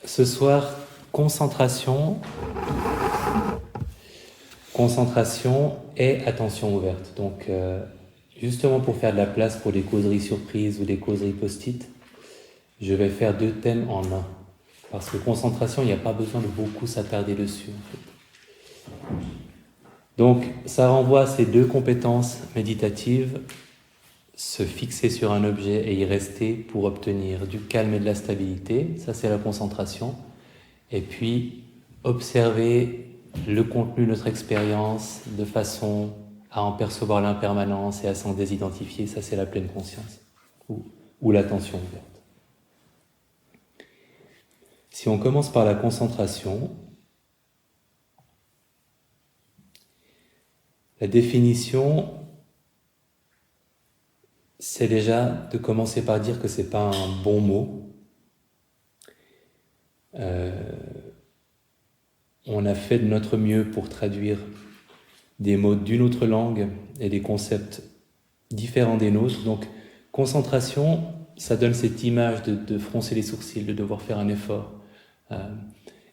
Ce soir, concentration et attention ouverte. Donc, justement pour faire de la place pour des causeries surprises ou des causeries post-it, je vais faire 2 thèmes en un. Parce que concentration, il n'y a pas besoin de beaucoup s'attarder dessus, en fait. Donc, ça renvoie à ces 2 compétences méditatives, se fixer sur un objet et y rester pour obtenir du calme et de la stabilité, ça c'est la concentration. Et puis, observer le contenu de notre expérience de façon à en percevoir l'impermanence et à s'en désidentifier, ça c'est la pleine conscience, ou l'attention ouverte. Si on commence par la concentration, la définition, c'est déjà de commencer par dire que c'est pas un bon mot. On a fait de notre mieux pour traduire des mots d'une autre langue et des concepts différents des nôtres. Donc, concentration, ça donne cette image de froncer les sourcils, de devoir faire un effort.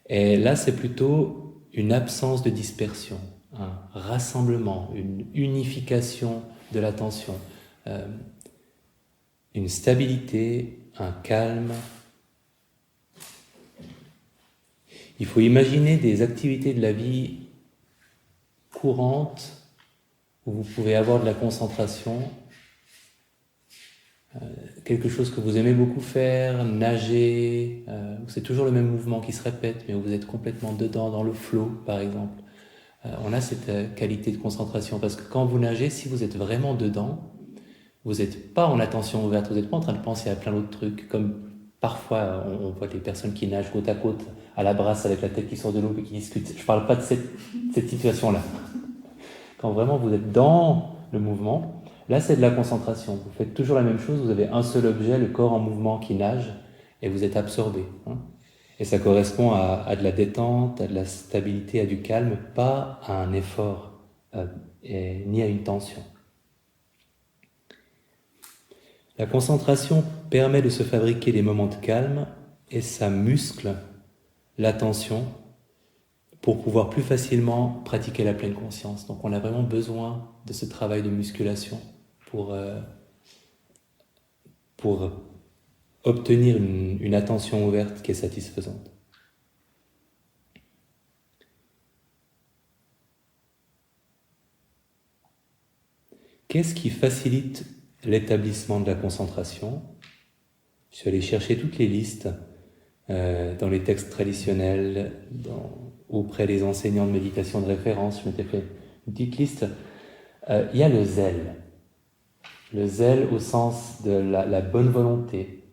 Et là, c'est plutôt une absence de dispersion, un rassemblement, une unification de l'attention, une stabilité, un calme. Il faut imaginer des activités de la vie courante où vous pouvez avoir de la concentration, quelque chose que vous aimez beaucoup faire, nager, c'est toujours le même mouvement qui se répète, mais où vous êtes complètement dedans, dans le flow, par exemple. On a cette qualité de concentration, parce que quand vous nagez, si vous êtes vraiment dedans, vous n'êtes pas en attention ouverte, vous n'êtes pas en train de penser à plein d'autres trucs, comme parfois on voit des personnes qui nagent côte à côte, à la brasse, avec la tête qui sort de l'eau et qui discutent. Je ne parle pas de cette situation-là. Quand vraiment vous êtes dans le mouvement, là c'est de la concentration. Vous faites toujours la même chose, vous avez un seul objet, le corps en mouvement qui nage, et vous êtes absorbé. Et ça correspond à de la détente, à de la stabilité, à du calme, pas à un effort, ni à une tension. La concentration permet de se fabriquer des moments de calme et ça muscle l'attention pour pouvoir plus facilement pratiquer la pleine conscience. Donc on a vraiment besoin de ce travail de musculation pour obtenir une attention ouverte qui est satisfaisante. Qu'est-ce qui facilite l'établissement de la concentration? Je suis allé chercher toutes les listes dans les textes traditionnels, auprès des enseignants de méditation de référence. Je m'étais fait une petite liste. Il y a le zèle. Le zèle au sens de la bonne volonté.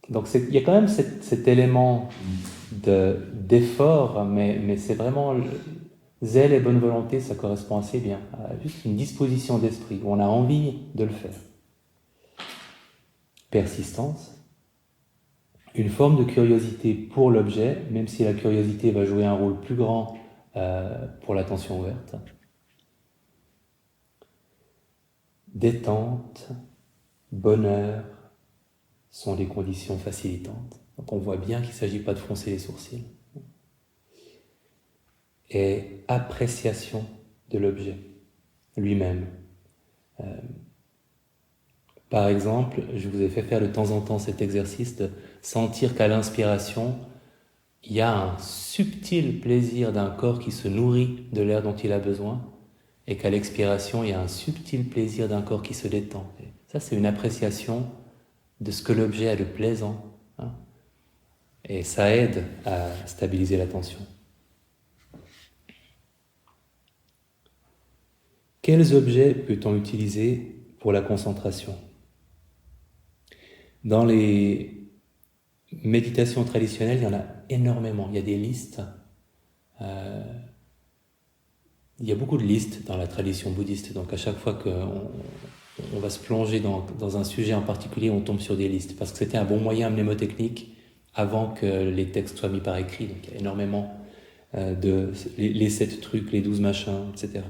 Donc il y a quand même cet élément d'effort, mais c'est vraiment... Zèle et bonne volonté, ça correspond assez bien à juste une disposition d'esprit où on a envie de le faire. Persistance, une forme de curiosité pour l'objet, même si la curiosité va jouer un rôle plus grand pour l'attention ouverte. Détente, bonheur sont des conditions facilitantes. Donc on voit bien qu'il ne s'agit pas de froncer les sourcils. Et appréciation de l'objet lui-même. Par exemple, je vous ai fait faire de temps en temps cet exercice de sentir qu'à l'inspiration, il y a un subtil plaisir d'un corps qui se nourrit de l'air dont il a besoin, et qu'à l'expiration, il y a un subtil plaisir d'un corps qui se détend. Et ça, c'est une appréciation de ce que l'objet a de plaisant. Et ça aide à stabiliser l'attention. Quels objets peut-on utiliser pour la concentration? Dans les méditations traditionnelles, il y en a énormément. Il y a des listes. Il y a beaucoup de listes dans la tradition bouddhiste. Donc à chaque fois qu'on va se plonger dans un sujet en particulier, on tombe sur des listes. Parce que c'était un bon moyen mnémotechnique avant que les textes soient mis par écrit. Donc il y a énormément les 7 trucs, les 12 machins, etc.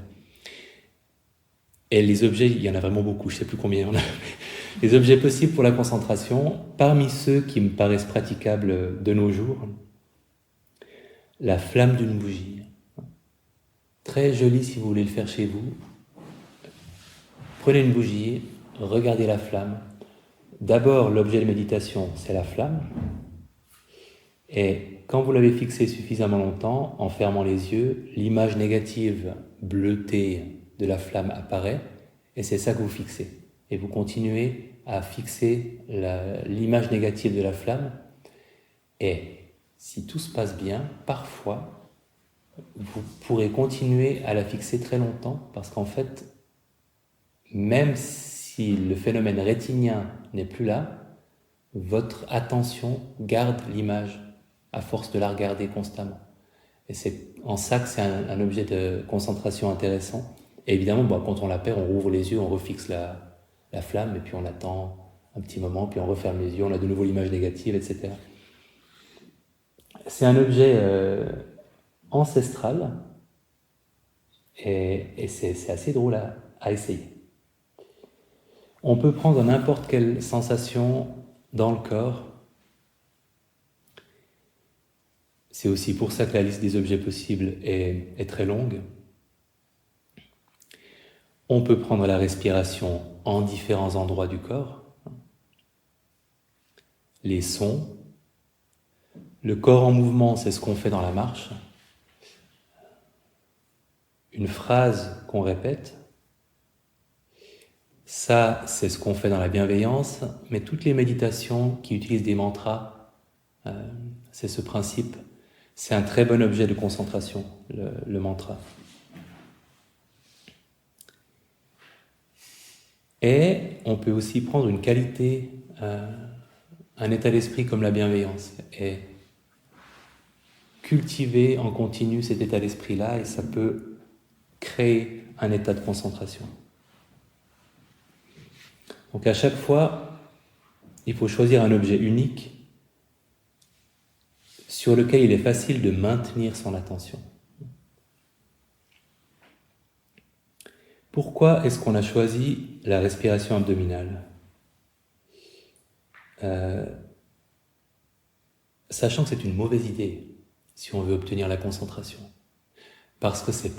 Et les objets, il y en a vraiment beaucoup, je ne sais plus combien il y en a. Les objets possibles pour la concentration, parmi ceux qui me paraissent praticables de nos jours, la flamme d'une bougie. Très joli si vous voulez le faire chez vous. Prenez une bougie, regardez la flamme. D'abord, l'objet de méditation, c'est la flamme. Et quand vous l'avez fixée suffisamment longtemps, en fermant les yeux, l'image négative bleutée de la flamme apparaît, et c'est ça que vous fixez. Et vous continuez à fixer l'image négative de la flamme. Et si tout se passe bien, parfois, vous pourrez continuer à la fixer très longtemps, parce qu'en fait, même si le phénomène rétinien n'est plus là, votre attention garde l'image à force de la regarder constamment. Et c'est en ça que c'est un objet de concentration intéressant. Et évidemment, quand on la perd, on rouvre les yeux, on refixe la flamme, et puis on attend un petit moment, puis on referme les yeux, on a de nouveau l'image négative, etc. C'est un objet ancestral, et c'est assez drôle à essayer. On peut prendre n'importe quelle sensation dans le corps. C'est aussi pour ça que la liste des objets possibles est très longue. On peut prendre la respiration en différents endroits du corps. Les sons. Le corps en mouvement, c'est ce qu'on fait dans la marche. Une phrase qu'on répète. Ça, c'est ce qu'on fait dans la bienveillance, mais toutes les méditations qui utilisent des mantras, c'est ce principe. C'est un très bon objet de concentration, le mantra. Et on peut aussi prendre une qualité, un état d'esprit comme la bienveillance, et cultiver en continu cet état d'esprit-là, et ça peut créer un état de concentration. Donc à chaque fois, il faut choisir un objet unique sur lequel il est facile de maintenir son attention. Pourquoi est-ce qu'on a choisi la respiration abdominale ? Sachant que c'est une mauvaise idée si on veut obtenir la concentration. Parce que c'est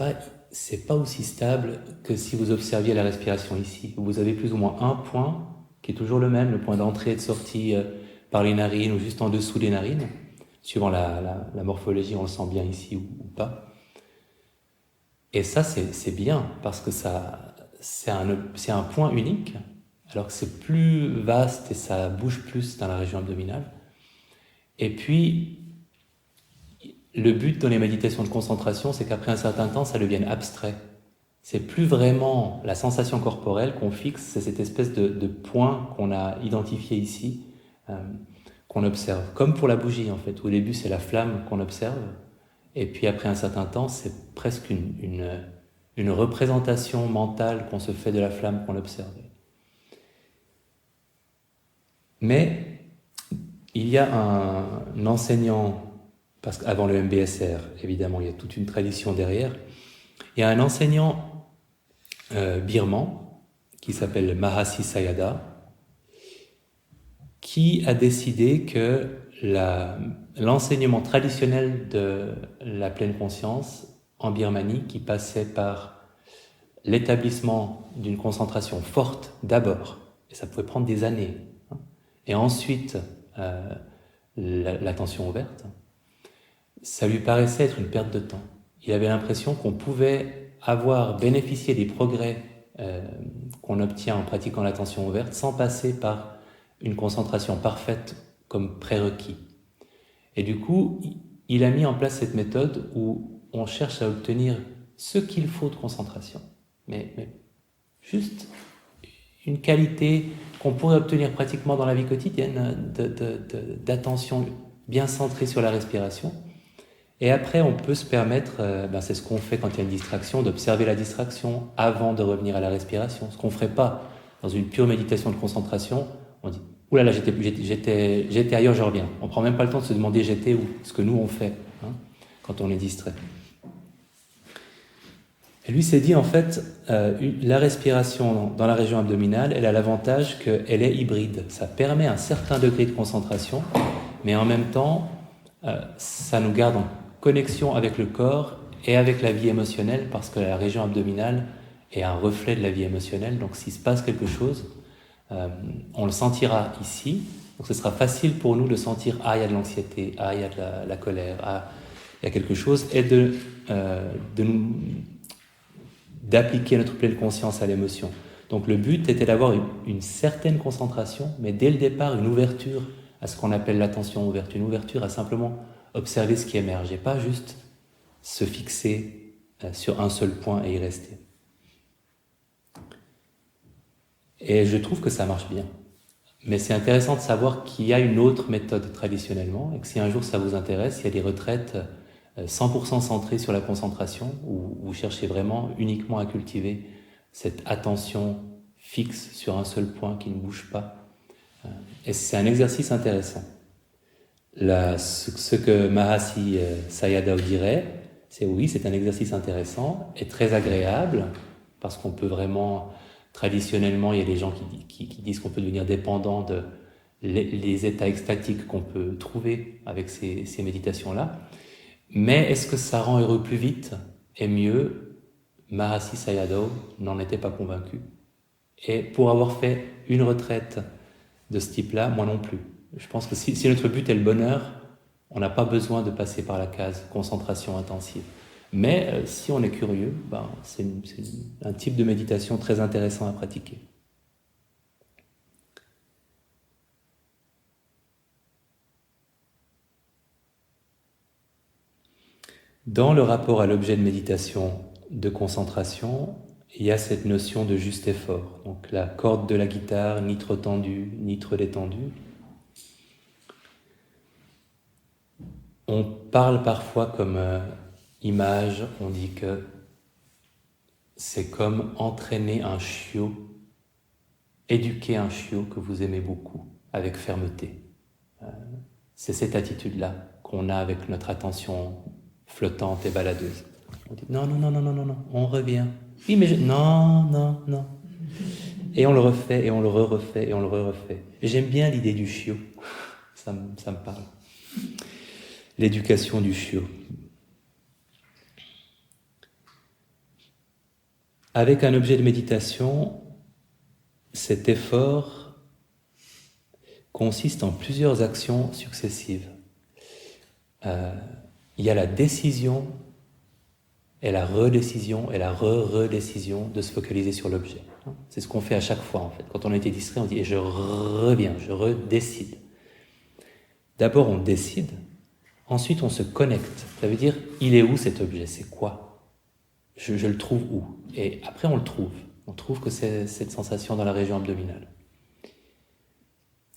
pas aussi stable que si vous observiez la respiration ici. Vous avez plus ou moins un point qui est toujours le même, le point d'entrée et de sortie par les narines ou juste en dessous des narines. Suivant la morphologie, on le sent bien ici ou pas. Et ça, c'est bien, parce que c'est un point unique, alors que c'est plus vaste et ça bouge plus dans la région abdominale. Et puis, le but dans les méditations de concentration, c'est qu'après un certain temps, ça devienne abstrait. C'est plus vraiment la sensation corporelle qu'on fixe, c'est cette espèce de point qu'on a identifié ici, qu'on observe. Comme pour la bougie, en fait. Au début, c'est la flamme qu'on observe, et puis après un certain temps, c'est presque une représentation mentale qu'on se fait de la flamme qu'on observe. Mais il y a un enseignant, parce qu'avant le MBSR, évidemment, il y a toute une tradition derrière, il y a un enseignant birman qui s'appelle Mahasi Sayadaw, qui a décidé que l'enseignement traditionnel de la pleine conscience en Birmanie, qui passait par l'établissement d'une concentration forte d'abord, et ça pouvait prendre des années, et ensuite l'attention ouverte, ça lui paraissait être une perte de temps. Il avait l'impression qu'on pouvait avoir bénéficié des progrès qu'on obtient en pratiquant l'attention ouverte sans passer par une concentration parfaite comme prérequis. Et du coup, il a mis en place cette méthode où on cherche à obtenir ce qu'il faut de concentration, mais juste une qualité qu'on pourrait obtenir pratiquement dans la vie quotidienne, d'attention bien centrée sur la respiration. Et après, on peut se permettre, c'est ce qu'on fait quand il y a une distraction, d'observer la distraction avant de revenir à la respiration. Ce qu'on ne ferait pas dans une pure méditation de concentration. On dit, ouh là là, j'étais ailleurs, je reviens. On ne prend même pas le temps de se demander j'étais où, ce que nous on fait quand on est distrait. Et lui s'est dit, en fait, la respiration dans la région abdominale, elle a l'avantage qu'elle est hybride. Ça permet un certain degré de concentration, mais en même temps, ça nous garde en connexion avec le corps et avec la vie émotionnelle, parce que la région abdominale est un reflet de la vie émotionnelle. Donc s'il se passe quelque chose, on le sentira ici. Donc ce sera facile pour nous de sentir, ah, il y a de l'anxiété, ah, il y a de la colère, ah, il y a quelque chose, et d'appliquer notre pleine conscience à l'émotion. Donc le but était d'avoir une certaine concentration, mais dès le départ, une ouverture à ce qu'on appelle l'attention ouverte, une ouverture à simplement observer ce qui émerge, et pas juste se fixer sur un seul point et y rester. Et je trouve que ça marche bien. Mais c'est intéressant de savoir qu'il y a une autre méthode traditionnellement, et que si un jour ça vous intéresse, il y a des retraites 100% centrées sur la concentration, où vous cherchez vraiment uniquement à cultiver cette attention fixe sur un seul point qui ne bouge pas. Et c'est un exercice intéressant. Ce que Mahasi Sayadaw dirait, c'est oui, c'est un exercice intéressant et très agréable, parce qu'on peut vraiment, traditionnellement, il y a des gens qui disent qu'on peut devenir dépendant de les états extatiques qu'on peut trouver avec ces méditations-là. Mais est-ce que ça rend heureux plus vite et mieux? Mahasi Sayadaw n'en était pas convaincu. Et pour avoir fait une retraite de ce type-là, moi non plus. Je pense que si notre but est le bonheur, on n'a pas besoin de passer par la case concentration intensive. Mais si on est curieux, c'est un type de méditation très intéressant à pratiquer. Dans le rapport à l'objet de méditation de concentration, il y a cette notion de juste effort. Donc la corde de la guitare, ni trop tendue, ni trop détendue. On parle parfois comme image, on dit que c'est comme entraîner un chiot, éduquer un chiot que vous aimez beaucoup, avec fermeté. C'est cette attitude-là qu'on a avec notre attention flottante et baladeuse. On dit non, on revient. Oui, mais non. Et on le refait, et on le refait, et on le refait. Et j'aime bien l'idée du chiot, ça me parle. L'éducation du chiot. Avec un objet de méditation, cet effort consiste en plusieurs actions successives. Il y a la décision et la redécision et la redécision de se focaliser sur l'objet. C'est ce qu'on fait à chaque fois en fait. Quand on a été distrait, on dit « et je reviens, je redécide ». D'abord on décide, ensuite on se connecte. Ça veut dire « il est où cet objet, c'est quoi ? Je le trouve où ?» Et après on le trouve. On trouve que c'est cette sensation dans la région abdominale.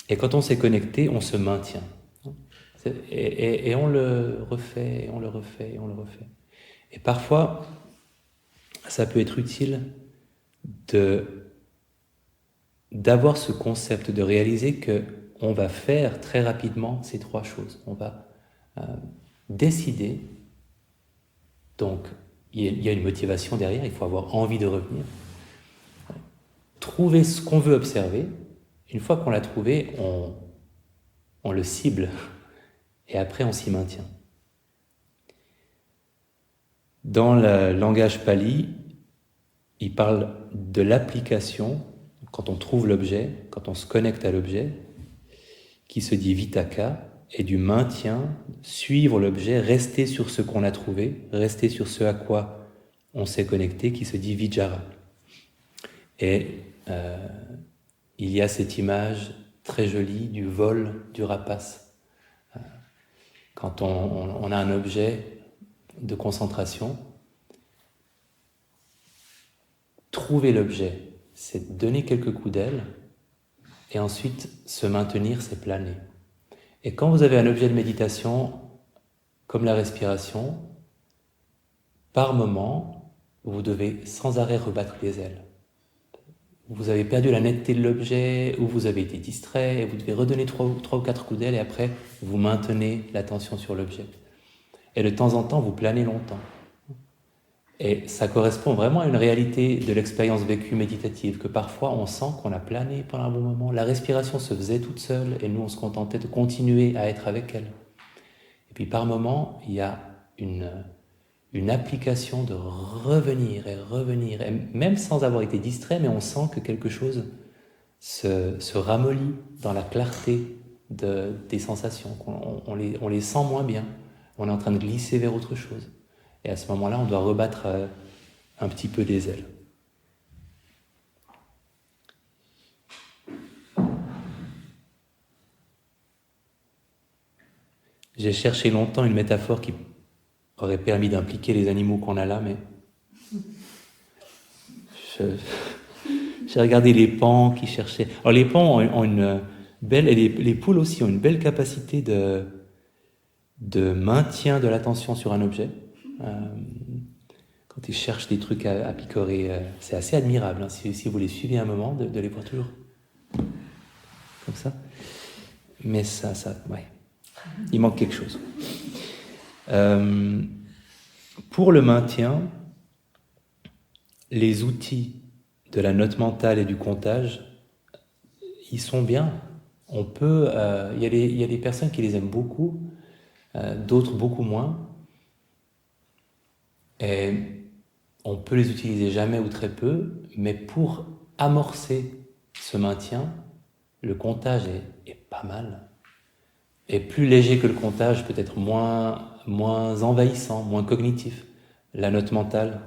Et quand on s'est connecté, on se maintient. Et on le refait, et on le refait, et on le refait. Et parfois, ça peut être utile d'avoir ce concept, de réaliser qu'on va faire très rapidement ces trois choses. On va décider, donc il y a une motivation derrière, il faut avoir envie de revenir. Trouver ce qu'on veut observer. Une fois qu'on l'a trouvé, on le cible et après on s'y maintient. Dans le langage pali, il parle de l'application, quand on trouve l'objet, quand on se connecte à l'objet, qui se dit vitaka, et du maintien, suivre l'objet, rester sur ce qu'on a trouvé, rester sur ce à quoi on s'est connecté, qui se dit vijara. Et il y a cette image très jolie du vol du rapace. Quand on a un objet de concentration, trouver l'objet, c'est donner quelques coups d'aile, et ensuite se maintenir, c'est planer. Et quand vous avez un objet de méditation, comme la respiration, par moment, vous devez sans arrêt rebattre les ailes. Vous avez perdu la netteté de l'objet, ou vous avez été distrait, et vous devez redonner 3 ou 4 coups d'aile, et après, vous maintenez l'attention sur l'objet. Et de temps en temps, vous planez longtemps. Et ça correspond vraiment à une réalité de l'expérience vécue méditative, que parfois on sent qu'on a plané pendant un bon moment. La respiration se faisait toute seule et nous on se contentait de continuer à être avec elle. Et puis par moment, il y a une application de revenir, et même sans avoir été distrait, mais on sent que quelque chose se ramollit dans la clarté des sensations, on les sent moins bien, on est en train de glisser vers autre chose. Et à ce moment-là, on doit rebattre un petit peu des ailes. J'ai cherché longtemps une métaphore qui aurait permis d'impliquer les animaux qu'on a là, mais j'ai regardé les paons qui cherchaient. Alors les paons ont une belle, et les poules aussi ont une belle capacité de maintien de l'attention sur un objet. Quand ils cherchent des trucs à picorer, c'est assez admirable, hein, si vous les suivez un moment, de les voir toujours comme ça. Mais ça, ouais, il manque quelque chose. Pour le maintien, les outils de la note mentale et du comptage, ils sont bien. On peut, il y a des personnes qui les aiment beaucoup, d'autres beaucoup moins. Et on peut les utiliser jamais ou très peu, mais pour amorcer ce maintien, le comptage est pas mal. Et plus léger que le comptage, peut-être moins envahissant, moins cognitif. La note mentale,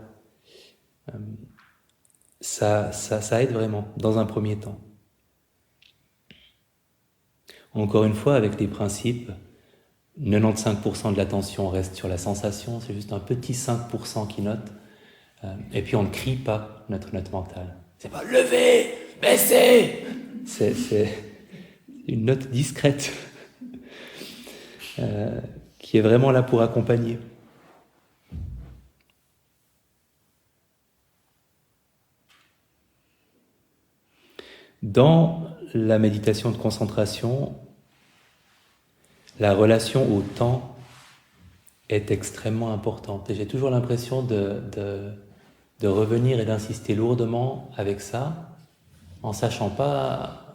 ça aide vraiment, dans un premier temps. Encore une fois, avec les principes, 95% de l'attention reste sur la sensation, c'est juste un petit 5% qui note. Et puis on ne crie pas notre note mentale. C'est pas lever, baisser. C'est une note discrète qui est vraiment là pour accompagner. Dans la méditation de concentration, la relation au temps est extrêmement importante. Et j'ai toujours l'impression de revenir et d'insister lourdement avec ça, en sachant pas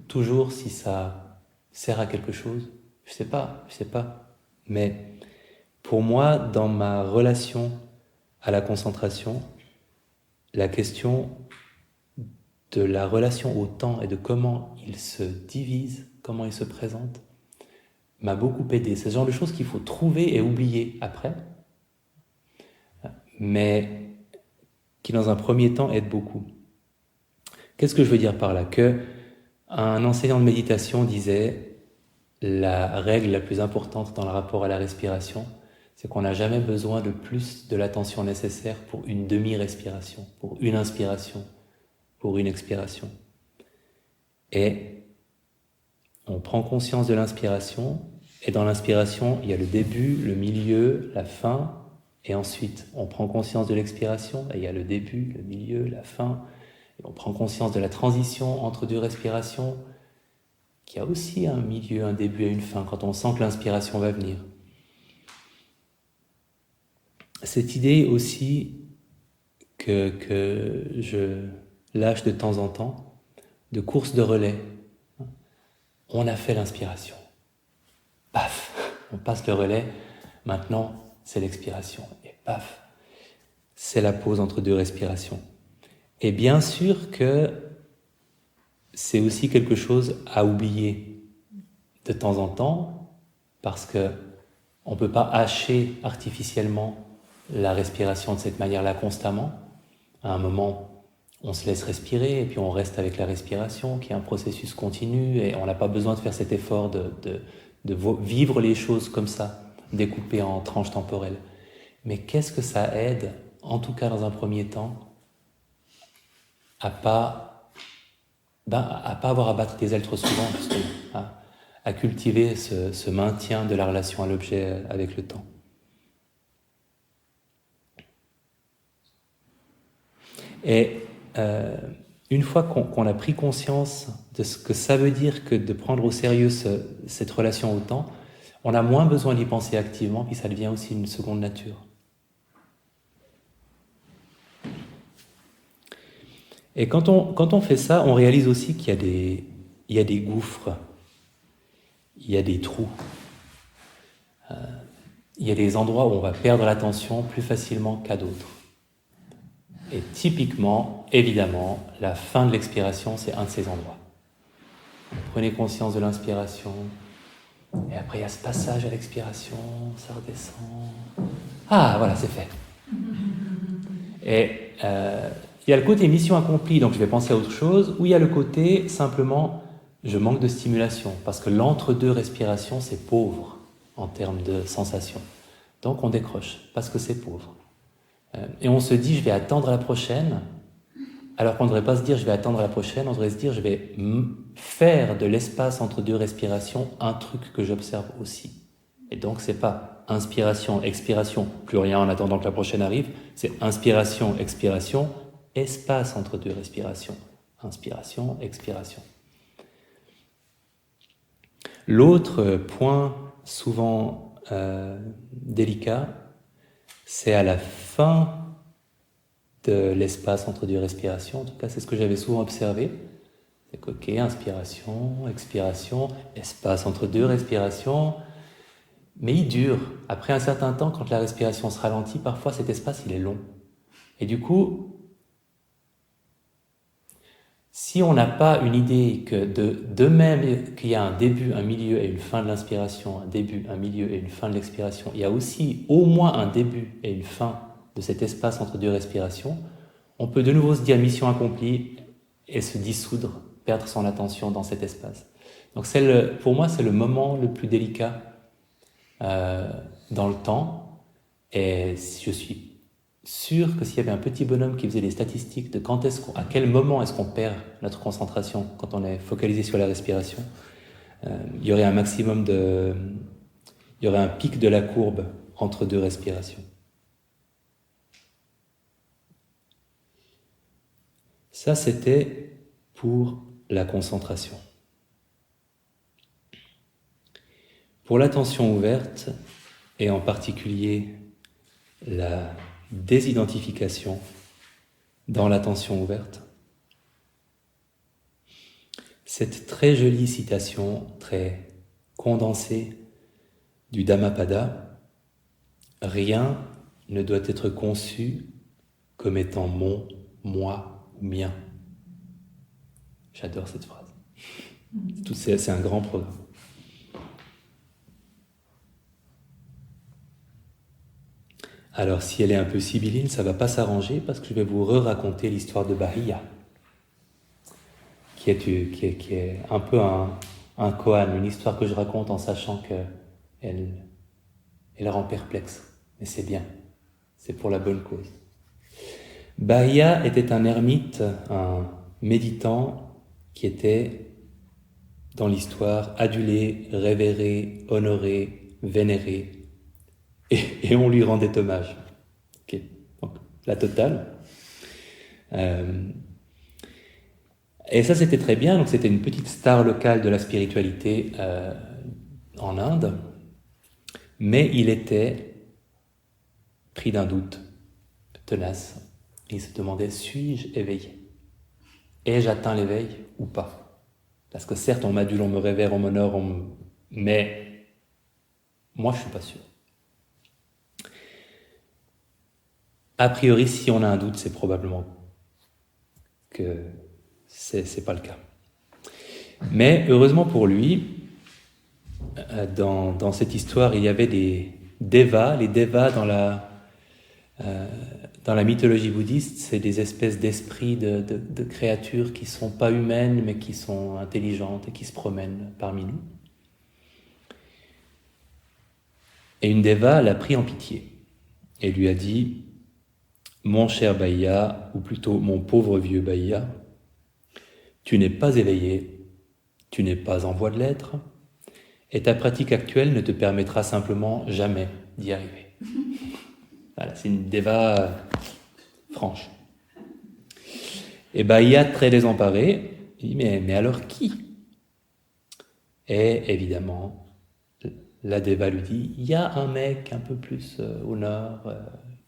toujours si ça sert à quelque chose. Je sais pas. Mais pour moi, dans ma relation à la concentration, la question de la relation au temps et de comment il se divise, comment il se présente, m'a beaucoup aidé. C'est ce genre de choses qu'il faut trouver et oublier après, mais qui dans un premier temps aide beaucoup. Qu'est-ce que je veux dire par là? Que un enseignant de méditation disait la règle la plus importante dans le rapport à la respiration, c'est qu'on n'a jamais besoin de plus de l'attention nécessaire pour une demi-respiration, pour une inspiration, pour une expiration. Et on prend conscience de l'inspiration, et dans l'inspiration, il y a le début, le milieu, la fin, et ensuite, on prend conscience de l'expiration, et il y a le début, le milieu, la fin, et on prend conscience de la transition entre deux respirations, qui a aussi un milieu, un début et une fin, quand on sent que l'inspiration va venir. Cette idée aussi que je lâche de temps en temps, de course de relais. On a fait l'inspiration. Paf, on passe le relais, maintenant c'est l'expiration. Et paf, c'est la pause entre deux respirations. Et bien sûr que c'est aussi quelque chose à oublier de temps en temps, parce que on ne peut pas hacher artificiellement la respiration de cette manière-là constamment. À un moment, on se laisse respirer et puis on reste avec la respiration, qui est un processus continu, et on n'a pas besoin de faire cet effort de vivre les choses comme ça, découpées en tranches temporelles. Mais qu'est-ce que ça aide, en tout cas dans un premier temps, à pas avoir à battre des ailes trop souvent, justement, à cultiver ce maintien de la relation à l'objet avec le temps. Et une fois qu'on a pris conscience de ce que ça veut dire que de prendre au sérieux cette relation au temps, on a moins besoin d'y penser activement, puis ça devient aussi une seconde nature. Et quand on fait ça, on réalise aussi qu'il y a des gouffres, il y a des trous, il y a des endroits où on va perdre l'attention plus facilement qu'à d'autres. Et typiquement, évidemment, la fin de l'expiration, c'est un de ces endroits. Prenez conscience de l'inspiration, et après il y a ce passage à l'expiration, ça redescend. Ah, voilà, c'est fait. Et il y a le côté mission accomplie, donc je vais penser à autre chose, ou il y a le côté simplement, je manque de stimulation, parce que l'entre-deux respirations, c'est pauvre en termes de sensations. Donc on décroche, parce que c'est pauvre. Et on se dit, je vais attendre la prochaine, alors qu'on ne devrait pas se dire, je vais attendre la prochaine, on devrait se dire, je vais faire de l'espace entre deux respirations un truc que j'observe aussi. Et donc, c'est pas inspiration, expiration, plus rien en attendant que la prochaine arrive, c'est inspiration, expiration, espace entre deux respirations. Inspiration, expiration. L'autre point souvent délicat, c'est à la fin de l'espace entre deux respirations. En tout cas, c'est ce que j'avais souvent observé. C'est qu'ok, inspiration, expiration, espace entre deux respirations. Mais il dure. Après un certain temps, quand la respiration se ralentit, parfois cet espace, il est long. Et du coup, si on n'a pas une idée que de même qu'il y a un début, un milieu et une fin de l'inspiration, un début, un milieu et une fin de l'expiration, il y a aussi au moins un début et une fin de cet espace entre deux respirations, on peut de nouveau se dire mission accomplie et se dissoudre, perdre son attention dans cet espace. Donc pour moi, c'est le moment le plus délicat dans le temps, et je suis sûr que s'il y avait un petit bonhomme qui faisait des statistiques de à quel moment est-ce qu'on perd notre concentration quand on est focalisé sur la respiration, il y aurait un maximum il y aurait un pic de la courbe entre deux respirations. Ça, c'était pour la concentration. Pour l'attention ouverte, et en particulier la désidentification dans l'attention ouverte, cette très jolie citation, très condensée du Dhammapada, rien ne doit être conçu comme étant mon, moi ou mien. J'adore cette phrase. C'est un grand programme. Alors, si elle est un peu sibylline, ça ne va pas s'arranger parce que je vais vous raconter l'histoire de Bahia, qui est un peu un koan, une histoire que je raconte en sachant qu'elle rend perplexe. Mais c'est bien, c'est pour la bonne cause. Bahia était un ermite, un méditant qui était, dans l'histoire, adulé, révéré, honoré, vénéré, et on lui rendait hommage. Okay. Donc, la totale. Et ça, c'était très bien. Donc, c'était une petite star locale de la spiritualité en Inde. Mais il était pris d'un doute tenace. Il se demandait, suis-je éveillé? Ai-je atteint l'éveil ou pas? Parce que certes, on m'adule, on me révère, on m'honore, mais moi, je ne suis pas sûr. A priori, si on a un doute, c'est probablement que c'est pas le cas. Mais heureusement pour lui, dans cette histoire, il y avait des devas. Les devas dans la mythologie bouddhiste, c'est des espèces d'esprits de créatures qui sont pas humaines, mais qui sont intelligentes et qui se promènent parmi nous. Et une deva l'a pris en pitié et lui a dit: mon cher Bahia, ou plutôt mon pauvre vieux Bahia, tu n'es pas éveillé, tu n'es pas en voie de l'être, et ta pratique actuelle ne te permettra simplement jamais d'y arriver. Voilà, c'est une deva franche. Et Bahia, très désemparé, il dit: mais alors qui? Et évidemment, la deva lui dit: il y a un mec un peu plus au nord,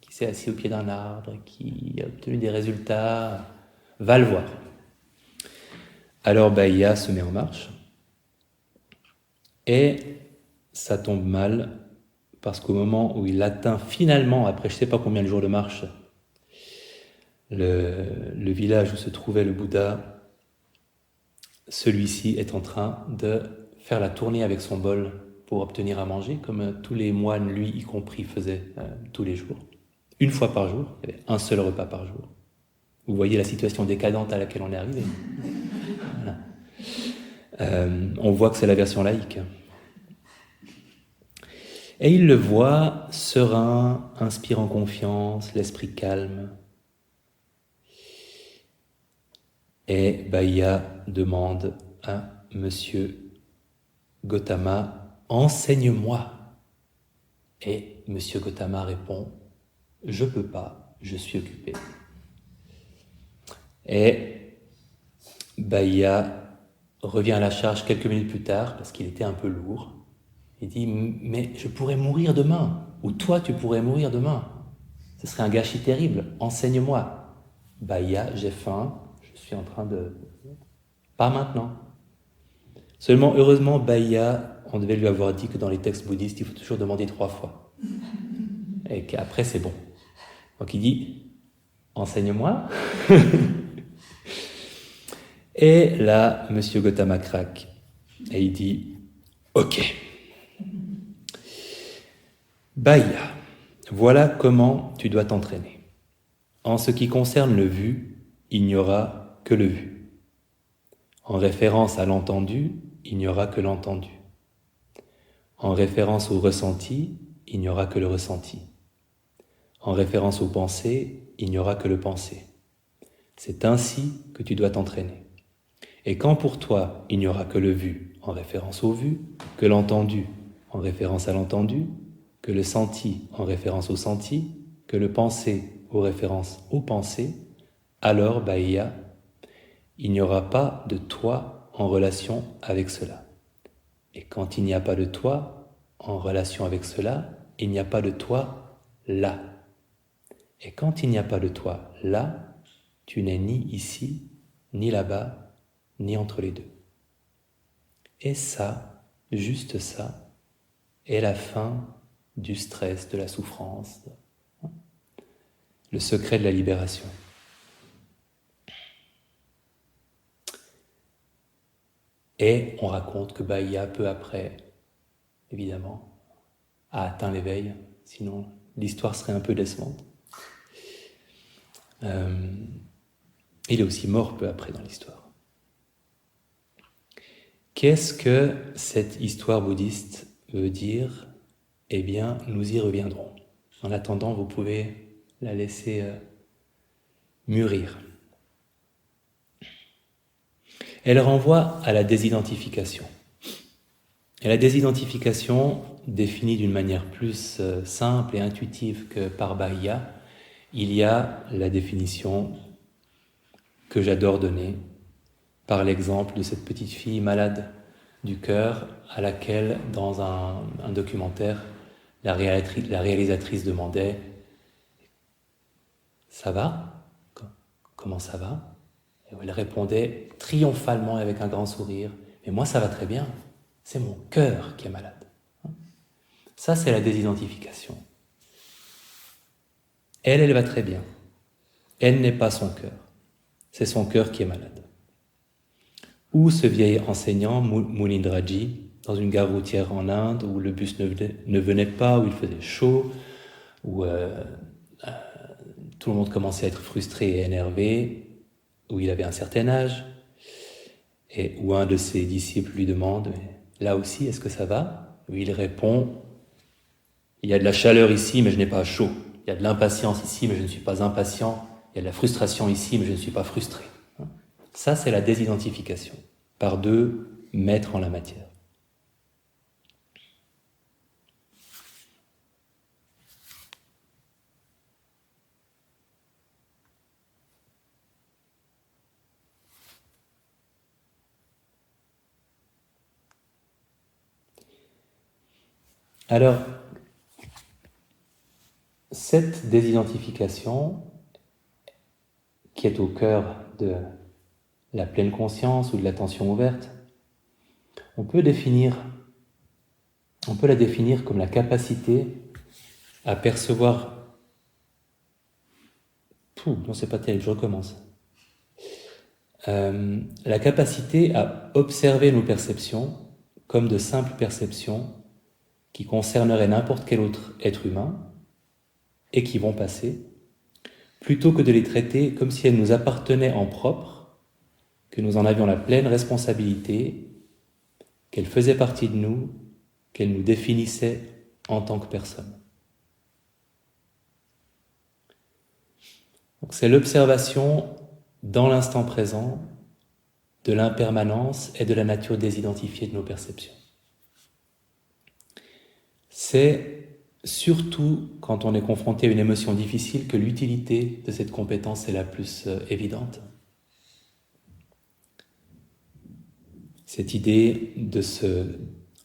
qui s'est assis au pied d'un arbre, qui a obtenu des résultats va le voir. Alors Bahia se met en marche et ça tombe mal parce qu'au moment où il atteint finalement, après je ne sais pas combien de jours de marche, le village où se trouvait le Bouddha, celui-ci est en train de faire la tournée avec son bol pour obtenir à manger, comme tous les moines, lui y compris, faisaient tous les jours. Une fois par jour, il y avait un seul repas par jour. Vous voyez la situation décadente à laquelle on est arrivé. Voilà. On voit que c'est la version laïque. Et il le voit serein, inspirant confiance, l'esprit calme. Et Bahia demande à Monsieur Gautama, enseigne-moi. Et Monsieur Gautama répond, je peux pas, je suis occupé. Et Bahia revient à la charge quelques minutes plus tard, parce qu'il était un peu lourd. Il dit, mais je pourrais mourir demain, ou toi tu pourrais mourir demain. Ce serait un gâchis terrible, enseigne-moi. Bahia, j'ai faim, je suis en train de... Pas maintenant. Seulement, heureusement, Bahia, on devait lui avoir dit que dans les textes bouddhistes, il faut toujours demander 3 fois. Et qu'après, c'est bon. Donc il dit, enseigne-moi. Et là, Monsieur Gautama craque. Et il dit, ok. Bahia, voilà comment tu dois t'entraîner. En ce qui concerne le vu, il n'y aura que le vu. En référence à l'entendu, il n'y aura que l'entendu. En référence au ressenti, il n'y aura que le ressenti. En référence aux pensées, il n'y aura que le pensé. C'est ainsi que tu dois t'entraîner. Et quand pour toi, il n'y aura que le vu en référence au vu, que l'entendu en référence à l'entendu, que le senti en référence au senti, que le pensé en référence au pensé, alors, Bahia, il n'y aura pas de toi en relation avec cela. Et quand il n'y a pas de toi en relation avec cela, il n'y a pas de toi là. Et quand il n'y a pas de toi là, tu n'es ni ici, ni là-bas, ni entre les deux. Et ça, juste ça, est la fin du stress, de la souffrance, le secret de la libération. Et on raconte que Bahia, peu après, évidemment, a atteint l'éveil, sinon l'histoire serait un peu décevante. Il est aussi mort peu après dans l'histoire. Qu'est-ce que cette histoire bouddhiste veut dire ? Eh bien, nous y reviendrons. En attendant, vous pouvez la laisser mûrir. Elle renvoie à la désidentification. Et la désidentification, définie d'une manière plus simple et intuitive que par Bahia, il y a la définition que j'adore donner par l'exemple de cette petite fille malade du cœur à laquelle, dans un documentaire, la réalisatrice demandait « Ça va ? Comment ça va ?» Et elle répondait triomphalement avec un grand sourire « Mais moi ça va très bien, c'est mon cœur qui est malade. » Ça c'est la désidentification. Elle va très bien. Elle n'est pas son cœur. C'est son cœur qui est malade. Ou ce vieil enseignant, Munindraji, dans une gare routière en Inde, où le bus ne venait pas, où il faisait chaud, où tout le monde commençait à être frustré et énervé, où il avait un certain âge, et où un de ses disciples lui demande « Là aussi, est-ce que ça va ?» Où il répond « Il y a de la chaleur ici, mais je n'ai pas chaud. Il y a de l'impatience ici, mais je ne suis pas impatient. Il y a de la frustration ici, mais je ne suis pas frustré. » Ça, c'est la désidentification, par 2 maîtres en la matière. Alors, cette désidentification, qui est au cœur de la pleine conscience ou de l'attention ouverte, on peut la définir comme la capacité à percevoir... non, c'est pas terrible, je recommence. La capacité à observer nos perceptions comme de simples perceptions qui concerneraient n'importe quel autre être humain et qui vont passer, plutôt que de les traiter comme si elles nous appartenaient en propre, que nous en avions la pleine responsabilité, qu'elles faisaient partie de nous, qu'elles nous définissaient en tant que personne. Donc c'est l'observation dans l'instant présent de l'impermanence et de la nature désidentifiée de nos perceptions. C'est surtout quand on est confronté à une émotion difficile que l'utilité de cette compétence est la plus évidente. Cette idée de se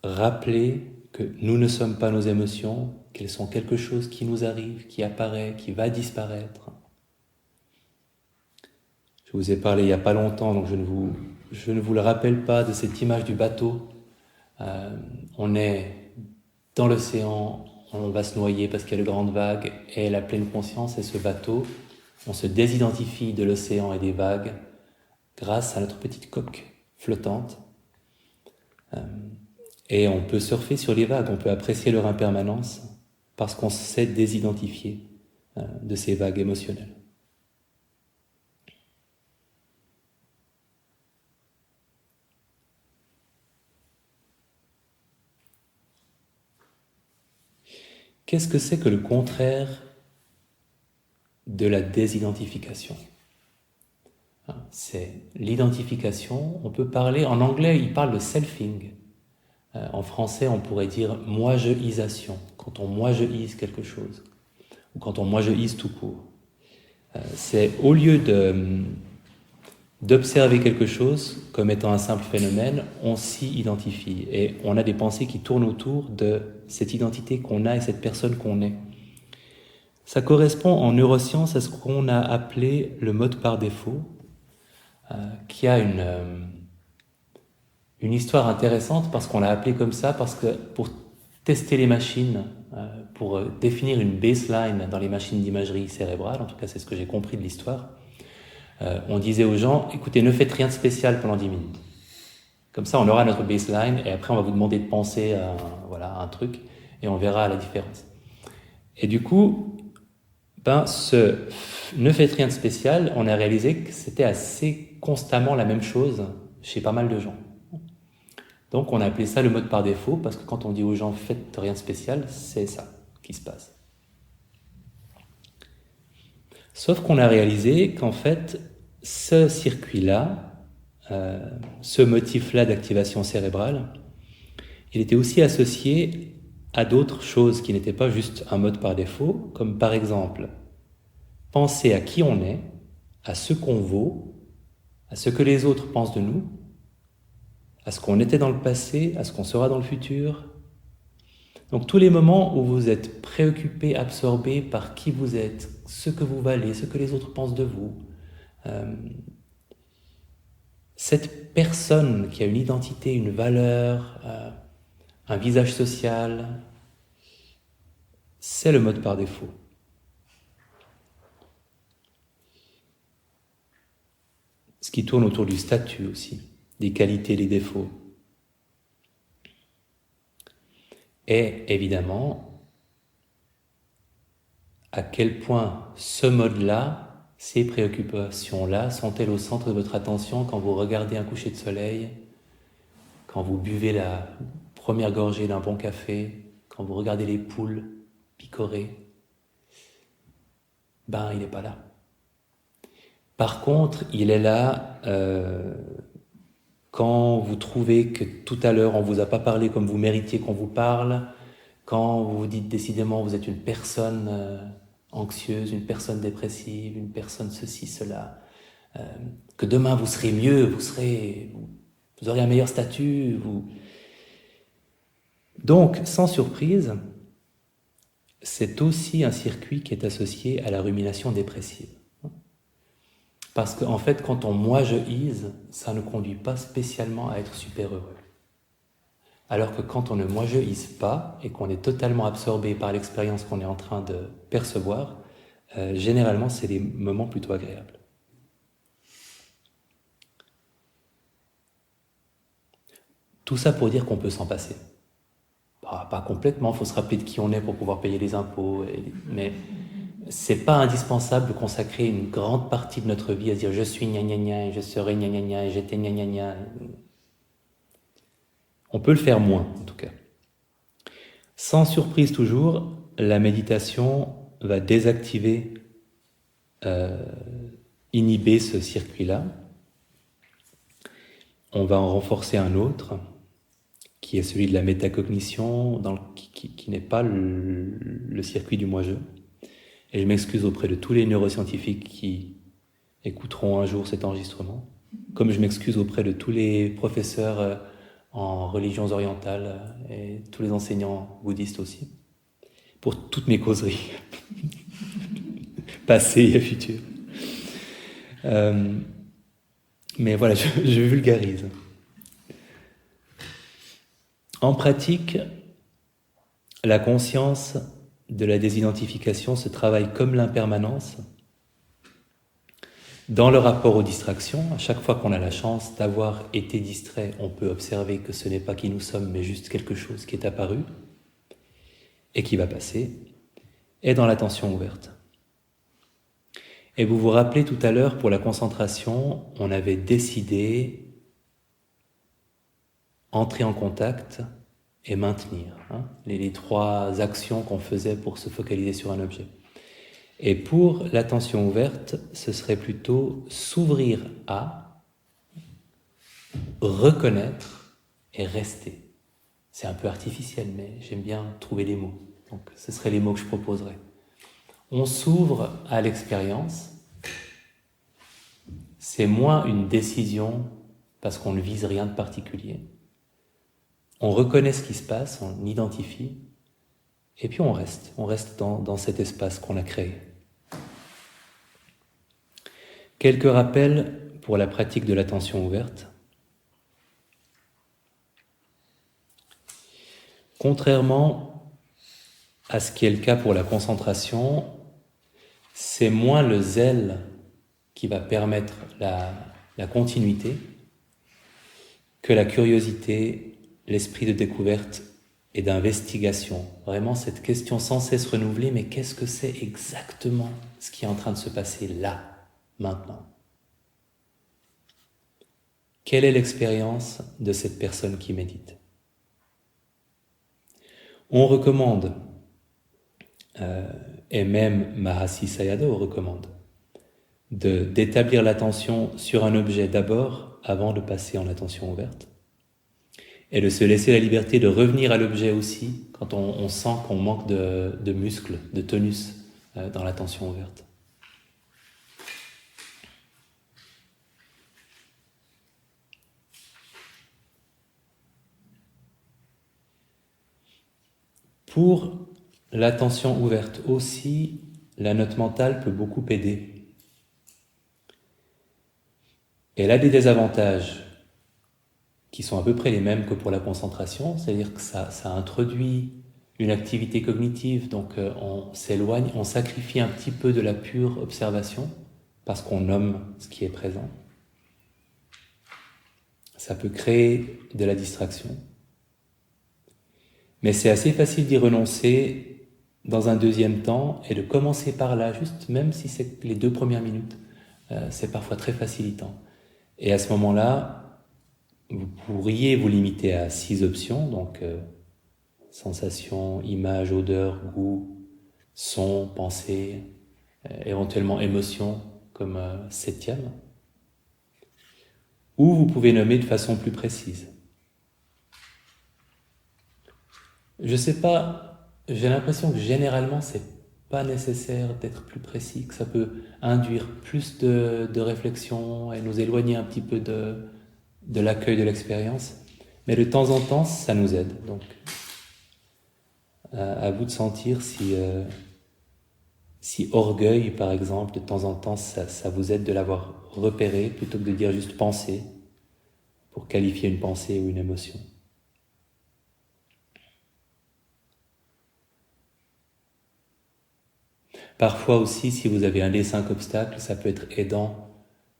rappeler que nous ne sommes pas nos émotions, qu'elles sont quelque chose qui nous arrive, qui apparaît, qui va disparaître. Je vous ai parlé il n'y a pas longtemps, donc je ne vous le rappelle pas, de cette image du bateau. On est dans l'océan, on va se noyer parce qu'il y a de grandes vagues, et la pleine conscience est ce bateau. On se désidentifie de l'océan et des vagues grâce à notre petite coque flottante. Et on peut surfer sur les vagues, on peut apprécier leur impermanence parce qu'on s'est désidentifié de ces vagues émotionnelles. Qu'est-ce que c'est que le contraire de la désidentification ? C'est l'identification. On peut parler, en anglais, il parle de selfing. En français, on pourrait dire moi-je-isation, quand on moi-je-ise quelque chose, ou quand on moi-je-ise tout court. C'est au lieu d'observer quelque chose comme étant un simple phénomène, on s'y identifie et on a des pensées qui tournent autour de cette identité qu'on a et cette personne qu'on est. Ça correspond en neurosciences à ce qu'on a appelé le mode par défaut, qui a une histoire intéressante parce qu'on l'a appelé comme ça, parce que pour tester les machines, pour définir une baseline dans les machines d'imagerie cérébrale, en tout cas c'est ce que j'ai compris de l'histoire, on disait aux gens, écoutez, ne faites rien de spécial pendant 10 minutes. Comme ça, on aura notre baseline et après, on va vous demander de penser à un truc et on verra la différence. Et du coup, ne faites rien de spécial, on a réalisé que c'était assez constamment la même chose chez pas mal de gens. Donc, on a appelé ça le mode par défaut parce que quand on dit aux gens, faites rien de spécial, c'est ça qui se passe. Sauf qu'on a réalisé qu'en fait, ce circuit-là, ce motif-là d'activation cérébrale, il était aussi associé à d'autres choses qui n'étaient pas juste un mode par défaut, comme par exemple, penser à qui on est, à ce qu'on vaut, à ce que les autres pensent de nous, à ce qu'on était dans le passé, à ce qu'on sera dans le futur. Donc tous les moments où vous êtes préoccupé, absorbé par qui vous êtes, ce que vous valez, ce que les autres pensent de vous, cette personne qui a une identité, une valeur, un visage social, c'est le mode par défaut. Ce qui tourne autour du statut aussi, des qualités, des défauts. Et évidemment, à quel point ce mode-là, ces préoccupations-là, sont-elles au centre de votre attention quand vous regardez un coucher de soleil, quand vous buvez la première gorgée d'un bon café, quand vous regardez les poules picorer? Il n'est pas là. Par contre, il est là quand vous trouvez que tout à l'heure, on ne vous a pas parlé comme vous méritiez qu'on vous parle, quand vous vous dites décidément vous êtes une personne anxieuse, une personne dépressive, une personne ceci, cela, que demain vous serez mieux, vous aurez un meilleur statut. Donc, sans surprise, c'est aussi un circuit qui est associé à la rumination dépressive. Parce qu'en fait, quand on moi-je-ise, ça ne conduit pas spécialement à être super heureux. Alors que quand on ne moi-je-ise pas et qu'on est totalement absorbé par l'expérience qu'on est en train de percevoir, généralement, c'est des moments plutôt agréables. Tout ça pour dire qu'on peut s'en passer. Pas complètement, il faut se rappeler de qui on est pour pouvoir payer les impôts, mais c'est pas indispensable de consacrer une grande partie de notre vie à se dire je suis gna gna gna et je serai gna gna gna et j'étais gna gna gna. On peut le faire moins, en tout cas. Sans surprise toujours, la méditation va désactiver, inhiber ce circuit-là. On va en renforcer un autre, qui est celui de la métacognition, qui n'est pas le circuit du moi-je. Et je m'excuse auprès de tous les neuroscientifiques qui écouteront un jour cet enregistrement, comme je m'excuse auprès de tous les professeurs en religions orientales et tous les enseignants bouddhistes aussi, pour toutes mes causeries, passées et futures. Mais voilà, je vulgarise. En pratique, la conscience de la désidentification se travaille comme l'impermanence dans le rapport aux distractions. À chaque fois qu'on a la chance d'avoir été distrait, on peut observer que ce n'est pas qui nous sommes, mais juste quelque chose qui est apparu et qui va passer, et dans l'attention ouverte. Et vous vous rappelez tout à l'heure, pour la concentration, on avait décidé entrer en contact et maintenir, les trois actions qu'on faisait pour se focaliser sur un objet. Et pour l'attention ouverte, ce serait plutôt s'ouvrir à, reconnaître et rester. C'est un peu artificiel, mais j'aime bien trouver les mots. Donc ce seraient les mots que je proposerais. On s'ouvre à l'expérience. C'est moins une décision parce qu'on ne vise rien de particulier. On reconnaît ce qui se passe, on identifie, et puis on reste dans cet espace qu'on a créé. Quelques rappels pour la pratique de l'attention ouverte. Contrairement à ce qui est le cas pour la concentration, c'est moins le zèle qui va permettre la continuité que la curiosité, l'esprit de découverte et d'investigation. Vraiment cette question sans cesse renouvelée, mais qu'est-ce que c'est exactement ce qui est en train de se passer là, maintenant? Quelle est l'expérience de cette personne qui médite? On recommande, et même Mahasi Sayadaw recommande, d'établir l'attention sur un objet d'abord, avant de passer en attention ouverte, et de se laisser la liberté de revenir à l'objet aussi quand on sent qu'on manque de muscles, de tonus dans l'attention ouverte. Pour l'attention ouverte aussi, la note mentale peut beaucoup aider. Elle a des désavantages qui sont à peu près les mêmes que pour la concentration, c'est-à-dire que ça introduit une activité cognitive, donc on s'éloigne, on sacrifie un petit peu de la pure observation parce qu'on nomme ce qui est présent. Ça peut créer de la distraction. Mais c'est assez facile d'y renoncer dans un deuxième temps et de commencer par là, juste même si c'est les 2 premières minutes. C'est parfois très facilitant. Et à ce moment-là, vous pourriez vous limiter à 6 options, donc sensation, image, odeur, goût, son, pensée, éventuellement émotion comme 7e. Ou vous pouvez nommer de façon plus précise. Je sais pas, j'ai l'impression que généralement c'est pas nécessaire d'être plus précis, que ça peut induire plus de réflexion et nous éloigner un petit peu de l'accueil de l'expérience. Mais de temps en temps, ça nous aide. Donc, à vous de sentir si Si orgueil, par exemple, de temps en temps, ça vous aide de l'avoir repéré, plutôt que de dire juste pensée, pour qualifier une pensée ou une émotion. Parfois aussi, si vous avez un des 5 obstacles, ça peut être aidant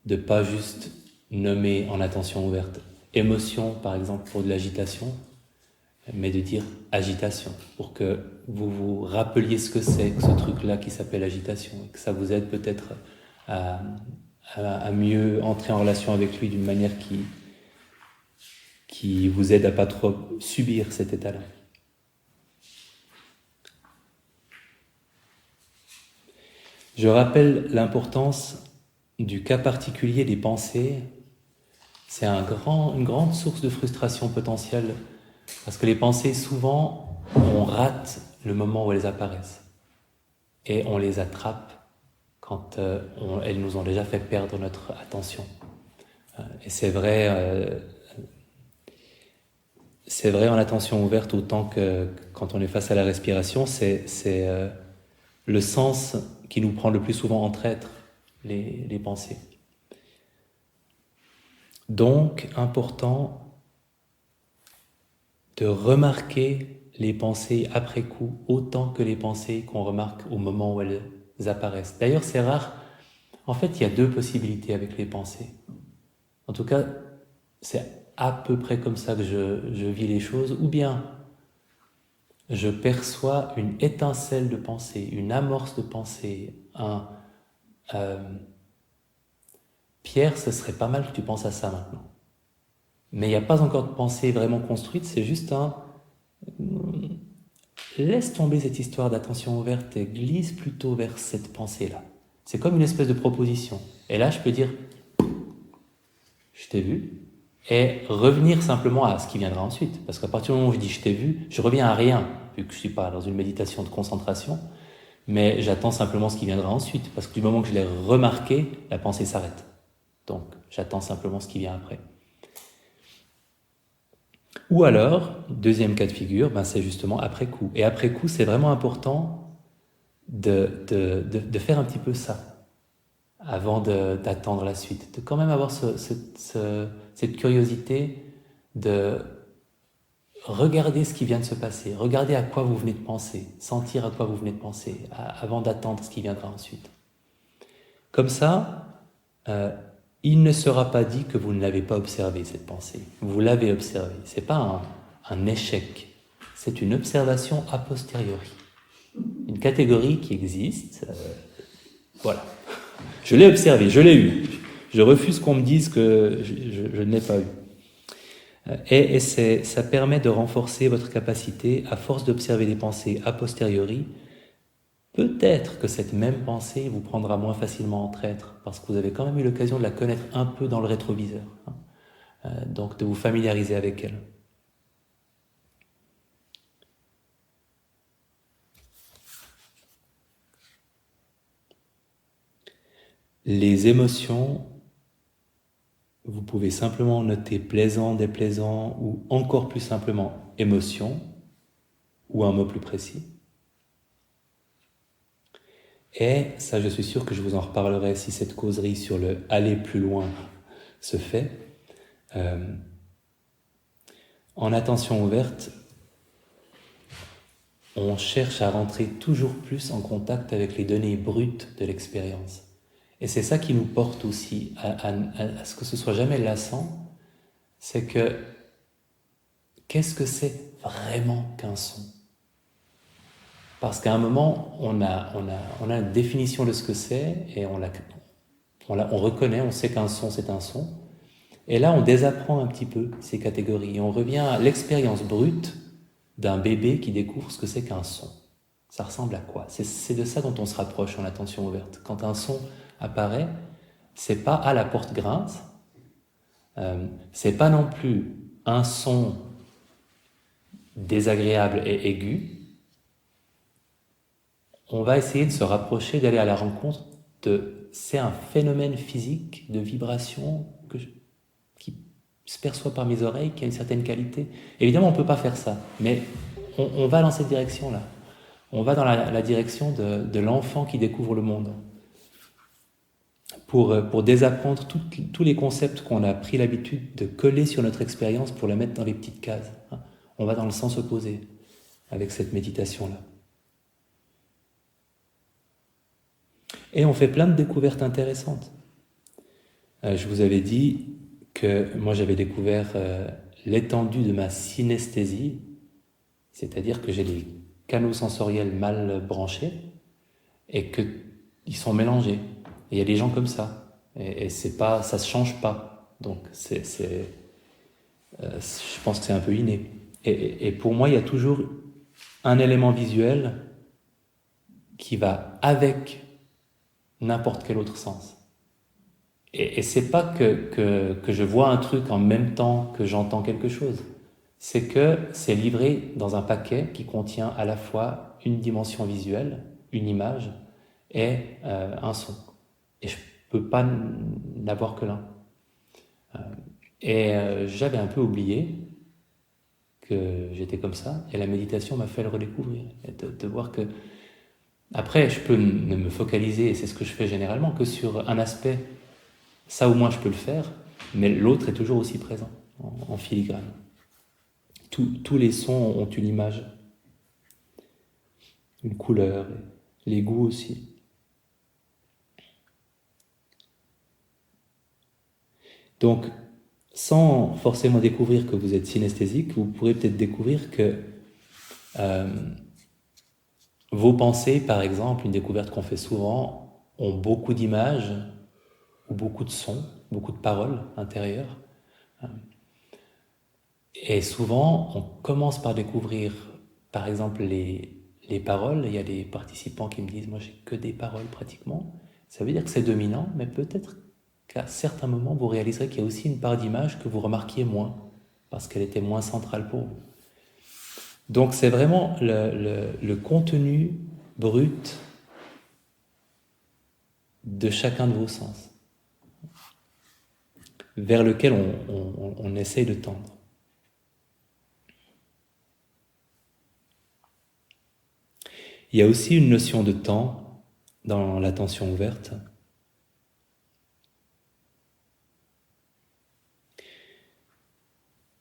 de pas juste nommer en attention ouverte émotion, par exemple, pour de l'agitation, mais de dire agitation, pour que vous vous rappeliez ce que c'est que ce truc-là qui s'appelle agitation, et que ça vous aide peut-être à mieux entrer en relation avec lui d'une manière qui vous aide à pas trop subir cet état-là. Je rappelle l'importance du cas particulier des pensées. C'est une grande source de frustration potentielle, parce que les pensées, souvent, on rate le moment où elles apparaissent. Et on les attrape quand elles nous ont déjà fait perdre notre attention. Et c'est vrai en attention ouverte autant que quand on est face à la respiration, c'est le sens qui nous prend le plus souvent en traître, les pensées. Donc, important de remarquer les pensées après coup autant que les pensées qu'on remarque au moment où elles apparaissent. D'ailleurs, c'est rare. En fait, il y a 2 possibilités avec les pensées. En tout cas, c'est à peu près comme ça que je vis les choses. Ou bien, je perçois une étincelle de pensée, une amorce de pensée, Pierre, ce serait pas mal que tu penses à ça maintenant. Mais il n'y a pas encore de pensée vraiment construite, c'est juste laisse tomber cette histoire d'attention ouverte et glisse plutôt vers cette pensée-là. C'est comme une espèce de proposition. Et là, je peux dire, je t'ai vu, et revenir simplement à ce qui viendra ensuite. Parce qu'à partir du moment où je dis je t'ai vu, je reviens à rien, vu que je ne suis pas dans une méditation de concentration, mais j'attends simplement ce qui viendra ensuite. Parce que du moment que je l'ai remarqué, la pensée s'arrête. Donc, j'attends simplement ce qui vient après. Ou alors, deuxième cas de figure, c'est justement après coup. Et après coup, c'est vraiment important de faire un petit peu ça, avant d'attendre la suite. De quand même avoir cette curiosité de regarder ce qui vient de se passer, regarder à quoi vous venez de penser, sentir à quoi vous venez de penser, avant d'attendre ce qui viendra ensuite. Comme ça, il ne sera pas dit que vous ne l'avez pas observé, cette pensée. Vous l'avez observée. Ce n'est pas un échec, c'est une observation a posteriori. Une catégorie qui existe, voilà. Je l'ai observée, je l'ai eue. Je refuse qu'on me dise que je ne l'ai pas eue. Et ça permet de renforcer votre capacité, à force d'observer des pensées a posteriori. Peut-être que cette même pensée vous prendra moins facilement en traître, parce que vous avez quand même eu l'occasion de la connaître un peu dans le rétroviseur. Donc de vous familiariser avec elle. Les émotions, vous pouvez simplement noter plaisant, déplaisant, ou encore plus simplement émotion, ou un mot plus précis. Et ça, je suis sûr que je vous en reparlerai si cette causerie sur le aller plus loin se fait. En attention ouverte, on cherche à rentrer toujours plus en contact avec les données brutes de l'expérience. Et c'est ça qui nous porte aussi à ce que ce soit jamais lassant, c'est que qu'est-ce que c'est vraiment qu'un son ? Parce qu'à un moment, on a une définition de ce que c'est et on reconnaît, on sait qu'un son, c'est un son. Et là, on désapprend un petit peu ces catégories et on revient à l'expérience brute d'un bébé qui découvre ce que c'est qu'un son. Ça ressemble à quoi ? C'est de ça dont on se rapproche en attention ouverte. Quand un son apparaît, c'est pas « ah, la porte grince », c'est pas non plus un son désagréable et aigu. On va essayer de se rapprocher, d'aller à la rencontre c'est un phénomène physique de vibration qui se perçoit par mes oreilles, qui a une certaine qualité. Évidemment, on ne peut pas faire ça, mais on va dans cette direction-là. on va dans la direction de l'enfant qui découvre le monde. Pour désapprendre tous les concepts qu'on a pris l'habitude de coller sur notre expérience pour les mettre dans les petites cases. On va dans le sens opposé avec cette méditation-là. Et on fait plein de découvertes intéressantes. Je vous avais dit que moi j'avais découvert l'étendue de ma synesthésie, c'est-à-dire que j'ai des canaux sensoriels mal branchés et qu'ils sont mélangés. Et il y a des gens comme ça. Et c'est pas, ça se change pas. Donc je pense que c'est un peu inné. Et pour moi, il y a toujours un élément visuel qui va avec n'importe quel autre sens. Et c'est pas que je vois un truc en même temps que j'entends quelque chose. C'est que c'est livré dans un paquet qui contient à la fois une dimension visuelle, une image, et un son. Et je peux pas n'avoir que l'un. J'avais un peu oublié que j'étais comme ça, et la méditation m'a fait le redécouvrir, et de voir que... Après, je peux ne me focaliser, et c'est ce que je fais généralement, que sur un aspect. Ça au moins je peux le faire, mais l'autre est toujours aussi présent, en filigrane. Tous les sons ont une image, une couleur, les goûts aussi. Donc, sans forcément découvrir que vous êtes synesthésique, vous pourrez peut-être découvrir que vos pensées, par exemple, une découverte qu'on fait souvent, ont beaucoup d'images, ou beaucoup de sons, beaucoup de paroles intérieures. Et souvent, on commence par découvrir, par exemple, les paroles. Il y a des participants qui me disent « moi, j'ai que des paroles pratiquement ». Ça veut dire que c'est dominant, mais peut-être qu'à certains moments, vous réaliserez qu'il y a aussi une part d'image que vous remarquiez moins, parce qu'elle était moins centrale pour vous. Donc, c'est vraiment le contenu brut de chacun de vos sens, vers lequel on essaye de tendre. Il y a aussi une notion de temps dans l'attention ouverte.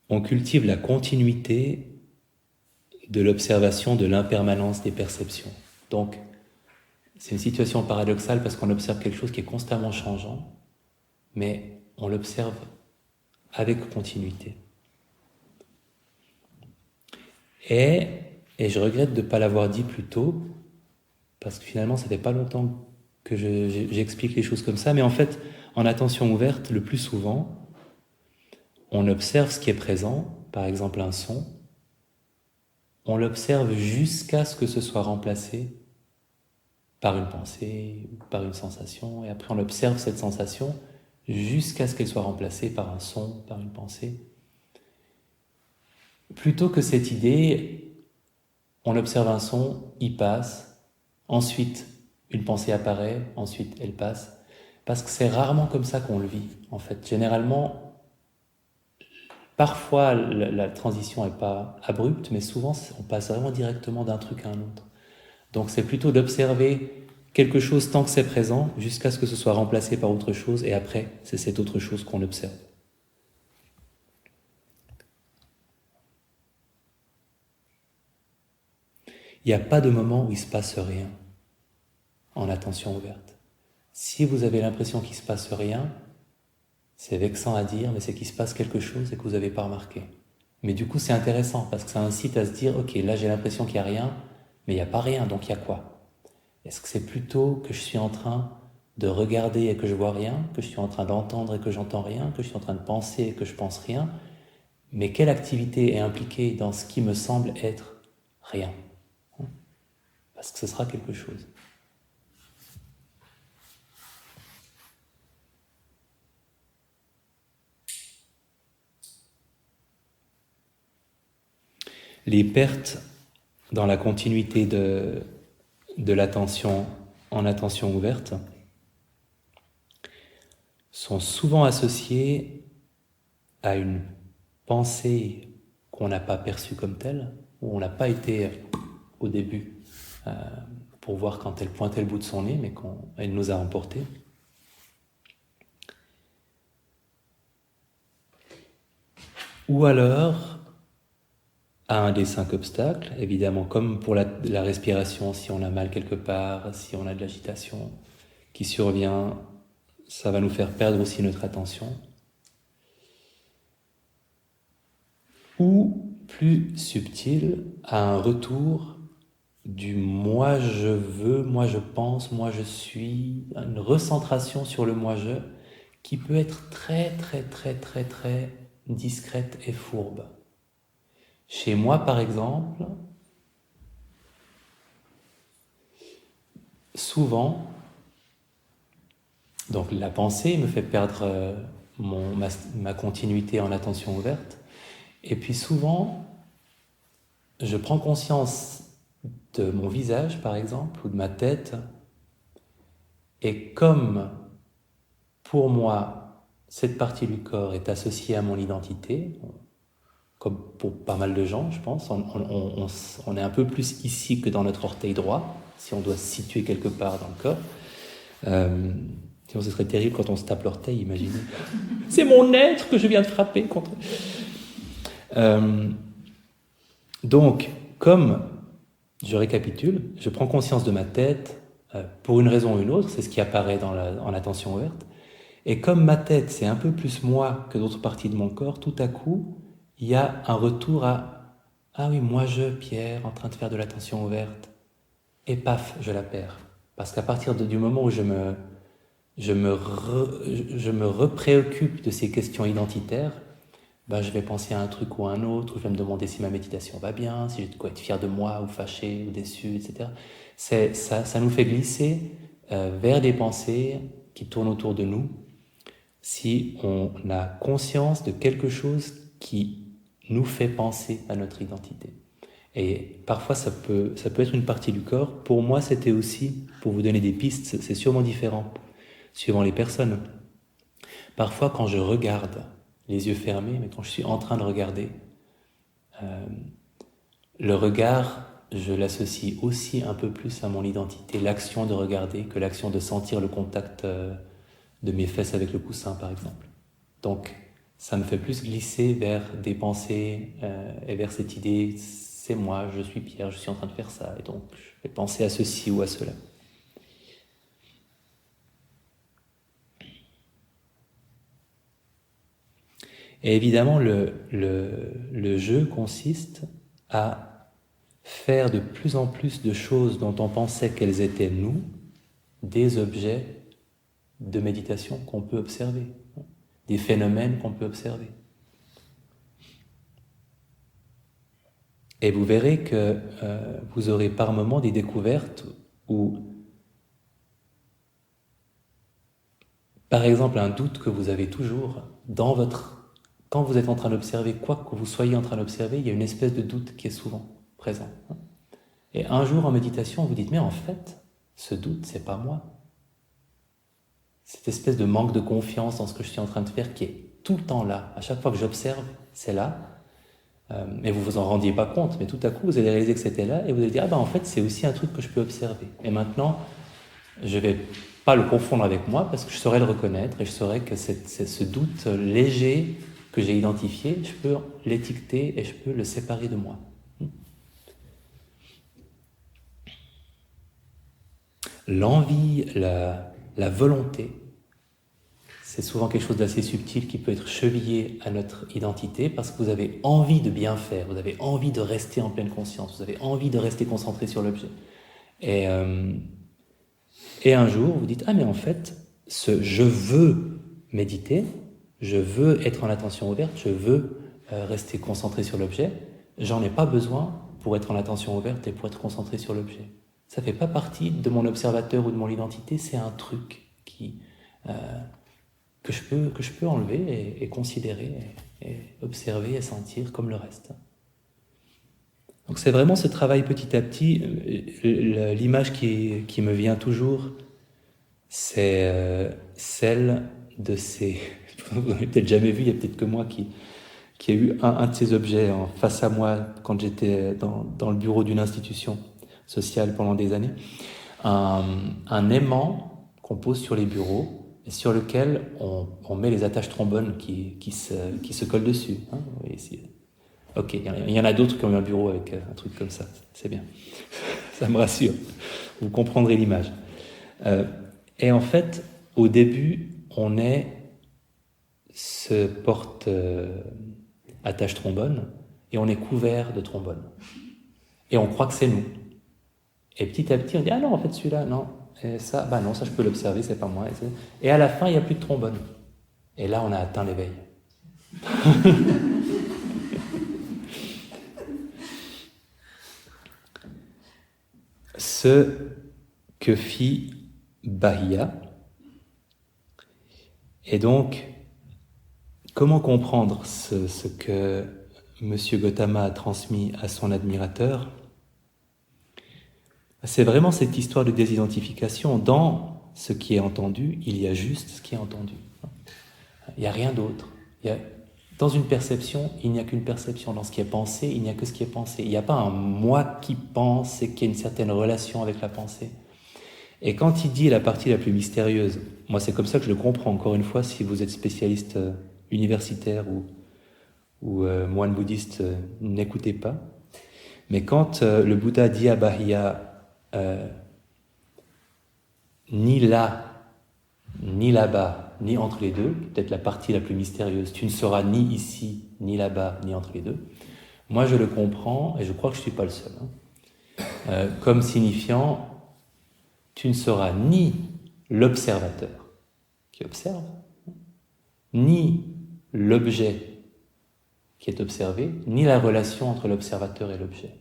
On cultive la continuité de l'observation de l'impermanence des perceptions. Donc, c'est une situation paradoxale parce qu'on observe quelque chose qui est constamment changeant, mais on l'observe avec continuité. Et je regrette de ne pas l'avoir dit plus tôt, parce que finalement, ça fait pas longtemps que j'explique les choses comme ça, mais en fait, en attention ouverte, le plus souvent, on observe ce qui est présent, par exemple un son, on l'observe jusqu'à ce que ce soit remplacé par une pensée, par une sensation, et après on observe cette sensation jusqu'à ce qu'elle soit remplacée par un son, par une pensée. Plutôt que cette idée, on observe un son, il passe, ensuite une pensée apparaît, ensuite elle passe, parce que c'est rarement comme ça qu'on le vit, en fait. Généralement, parfois la transition n'est pas abrupte, mais souvent on passe vraiment directement d'un truc à un autre. Donc c'est plutôt d'observer quelque chose tant que c'est présent, jusqu'à ce que ce soit remplacé par autre chose, et après, c'est cette autre chose qu'on observe. Il n'y a pas de moment où il ne se passe rien en attention ouverte. Si vous avez l'impression qu'il ne se passe rien, c'est vexant à dire, mais c'est qu'il se passe quelque chose et que vous n'avez pas remarqué. Mais du coup, c'est intéressant, parce que ça incite à se dire, ok, là j'ai l'impression qu'il n'y a rien, mais il n'y a pas rien, donc il y a quoi? Est-ce que c'est plutôt que je suis en train de regarder et que je vois rien, que je suis en train d'entendre et que j'entends rien, que je suis en train de penser et que je pense rien? Mais quelle activité est impliquée dans ce qui me semble être rien? Parce que ce sera quelque chose. Les pertes dans la continuité de l'attention en attention ouverte sont souvent associées à une pensée qu'on n'a pas perçue comme telle, ou on n'a pas été au début pour voir quand elle pointait le bout de son nez, mais elle nous a emportés. Ou alors, à un des 5 obstacles, évidemment, comme pour la respiration, si on a mal quelque part, si on a de l'agitation qui survient, ça va nous faire perdre aussi notre attention. Ou, plus subtil, à un retour du moi je veux, moi je pense, moi je suis, une recentration sur le moi je qui peut être très très très très très discrète et fourbe. Chez moi par exemple, souvent, donc la pensée me fait perdre ma continuité en attention ouverte, et puis souvent je prends conscience de mon visage par exemple, ou de ma tête, et comme pour moi, cette partie du corps est associée à mon identité, comme pour pas mal de gens, je pense. On est un peu plus ici que dans notre orteil droit, si on doit se situer quelque part dans le corps. Sinon, ce serait terrible quand on se tape l'orteil, imaginez. C'est mon être que je viens de frapper contre. Donc, comme je récapitule, je prends conscience de ma tête, pour une raison ou une autre, c'est ce qui apparaît en attention ouverte. Et comme ma tête, c'est un peu plus moi que d'autres parties de mon corps, tout à coup, il y a un retour à « Ah oui, moi je, Pierre, en train de faire de l'attention ouverte. » Et paf, je la perds. Parce qu'à partir du moment où je me repréoccupe de ces questions identitaires, ben je vais penser à un truc ou à un autre, je vais me demander si ma méditation va bien, si j'ai de quoi être fier de moi, ou fâché, ou déçu, etc. Ça nous fait glisser vers des pensées qui tournent autour de nous, si on a conscience de quelque chose qui nous fait penser à notre identité. Et parfois, ça peut être une partie du corps. Pour moi, c'était aussi, pour vous donner des pistes, c'est sûrement différent, suivant les personnes. Parfois, quand je regarde, les yeux fermés, mais quand je suis en train de regarder, le regard, je l'associe aussi un peu plus à mon identité, l'action de regarder, que l'action de sentir le contact de mes fesses avec le coussin, par exemple. Donc, ça me fait plus glisser vers des pensées et vers cette idée, c'est moi, je suis Pierre, je suis en train de faire ça, et donc je vais penser à ceci ou à cela. Et évidemment, le jeu consiste à faire de plus en plus de choses dont on pensait qu'elles étaient nous, des objets de méditation qu'on peut observer, des phénomènes qu'on peut observer. Et vous verrez que vous aurez par moments des découvertes où, par exemple, un doute que vous avez toujours quand vous êtes en train d'observer, quoi que vous soyez en train d'observer, il y a une espèce de doute qui est souvent présent. Et un jour en méditation, vous dites, mais en fait, ce doute, c'est pas moi. Cette espèce de manque de confiance dans ce que je suis en train de faire qui est tout le temps là. À chaque fois que j'observe, c'est là. Et vous vous en rendiez pas compte, mais tout à coup, vous allez réaliser que c'était là et vous allez dire, ah ben en fait, c'est aussi un truc que je peux observer. Et maintenant, je vais pas le confondre avec moi parce que je saurais le reconnaître et je saurais que ce doute léger que j'ai identifié, je peux l'étiqueter et je peux le séparer de moi. L'envie, la volonté, c'est souvent quelque chose d'assez subtil qui peut être chevillé à notre identité parce que vous avez envie de bien faire, vous avez envie de rester en pleine conscience, vous avez envie de rester concentré sur l'objet. Et un jour, vous dites, ah mais en fait, je veux méditer, je veux être en attention ouverte, je veux rester concentré sur l'objet, j'en ai pas besoin pour être en attention ouverte et pour être concentré sur l'objet. Ça fait pas partie de mon observateur ou de mon identité, c'est un truc que je peux enlever et considérer et observer et sentir comme le reste. Donc c'est vraiment ce travail petit à petit. L'image qui me vient toujours, c'est celle de ces... Vous n'avez peut-être jamais vu, il y a peut-être que moi qui a eu un de ces objets face à moi quand j'étais dans le bureau d'une institution. social pendant des années, un aimant qu'on pose sur les bureaux et sur lequel on met les attaches trombones qui se collent dessus. Hein, vous voyez ici. Ok, il y en a d'autres qui ont eu un bureau avec un truc comme ça, c'est bien. Ça me rassure, vous comprendrez l'image. Et en fait, au début, on se porte attache trombone et on est couvert de trombone. Et on croit que c'est nous. Et petit à petit, on dit « Ah non, en fait, celui-là, non. Et ça, bah non, ça je peux l'observer, c'est pas moi. » Et à la fin, il n'y a plus de trombone. Et là, on a atteint l'éveil. Ce que fit Bahiya. Et donc, comment comprendre ce que M. Gautama a transmis à son admirateur? C'est vraiment cette histoire de désidentification. Dans ce qui est entendu, il y a juste ce qui est entendu. Il n'y a rien d'autre. Dans une perception, il n'y a qu'une perception. Dans ce qui est pensé, il n'y a que ce qui est pensé. Il n'y a pas un moi qui pense et qui a une certaine relation avec la pensée. Et quand il dit la partie la plus mystérieuse, moi c'est comme ça que je le comprends, encore une fois, si vous êtes spécialiste universitaire ou moine bouddhiste, n'écoutez pas. Mais quand le Bouddha dit à Bahiya, ni là, ni là-bas, ni entre les deux, peut-être la partie la plus mystérieuse, tu ne seras ni ici, ni là-bas, ni entre les deux, moi je le comprends, et je crois que je ne suis pas le seul, comme signifiant, tu ne seras ni l'observateur qui observe, ni l'objet qui est observé, ni la relation entre l'observateur et l'objet.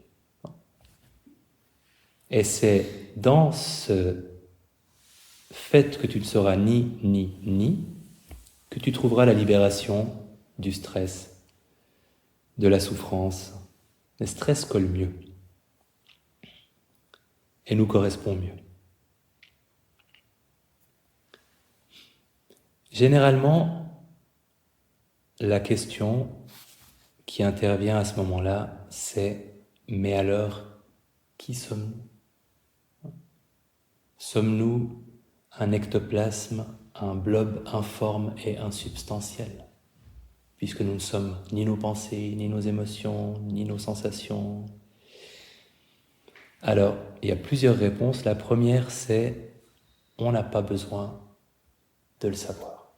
Et c'est dans ce fait que tu ne seras ni que tu trouveras la libération du stress, de la souffrance. Le stress colle mieux et nous correspond mieux. Généralement, la question qui intervient à ce moment-là, c'est « Mais alors, qui sommes-nous ? Sommes-nous un ectoplasme, un blob informe et insubstantiel ? Puisque nous ne sommes ni nos pensées, ni nos émotions, ni nos sensations. » Alors, il y a plusieurs réponses. La première, c'est « On n'a pas besoin de le savoir. »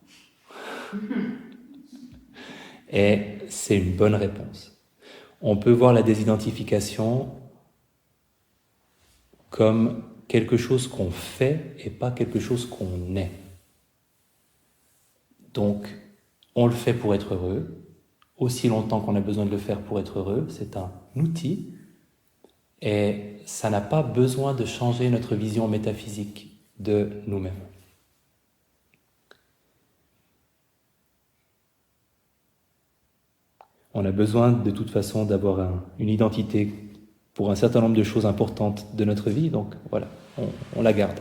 Et c'est une bonne réponse. On peut voir la désidentification comme quelque chose qu'on fait et pas quelque chose qu'on est. Donc, on le fait pour être heureux, aussi longtemps qu'on a besoin de le faire pour être heureux, c'est un outil, et ça n'a pas besoin de changer notre vision métaphysique de nous-mêmes. On a besoin de toute façon d'avoir une identité pour un certain nombre de choses importantes de notre vie, donc voilà, on la garde.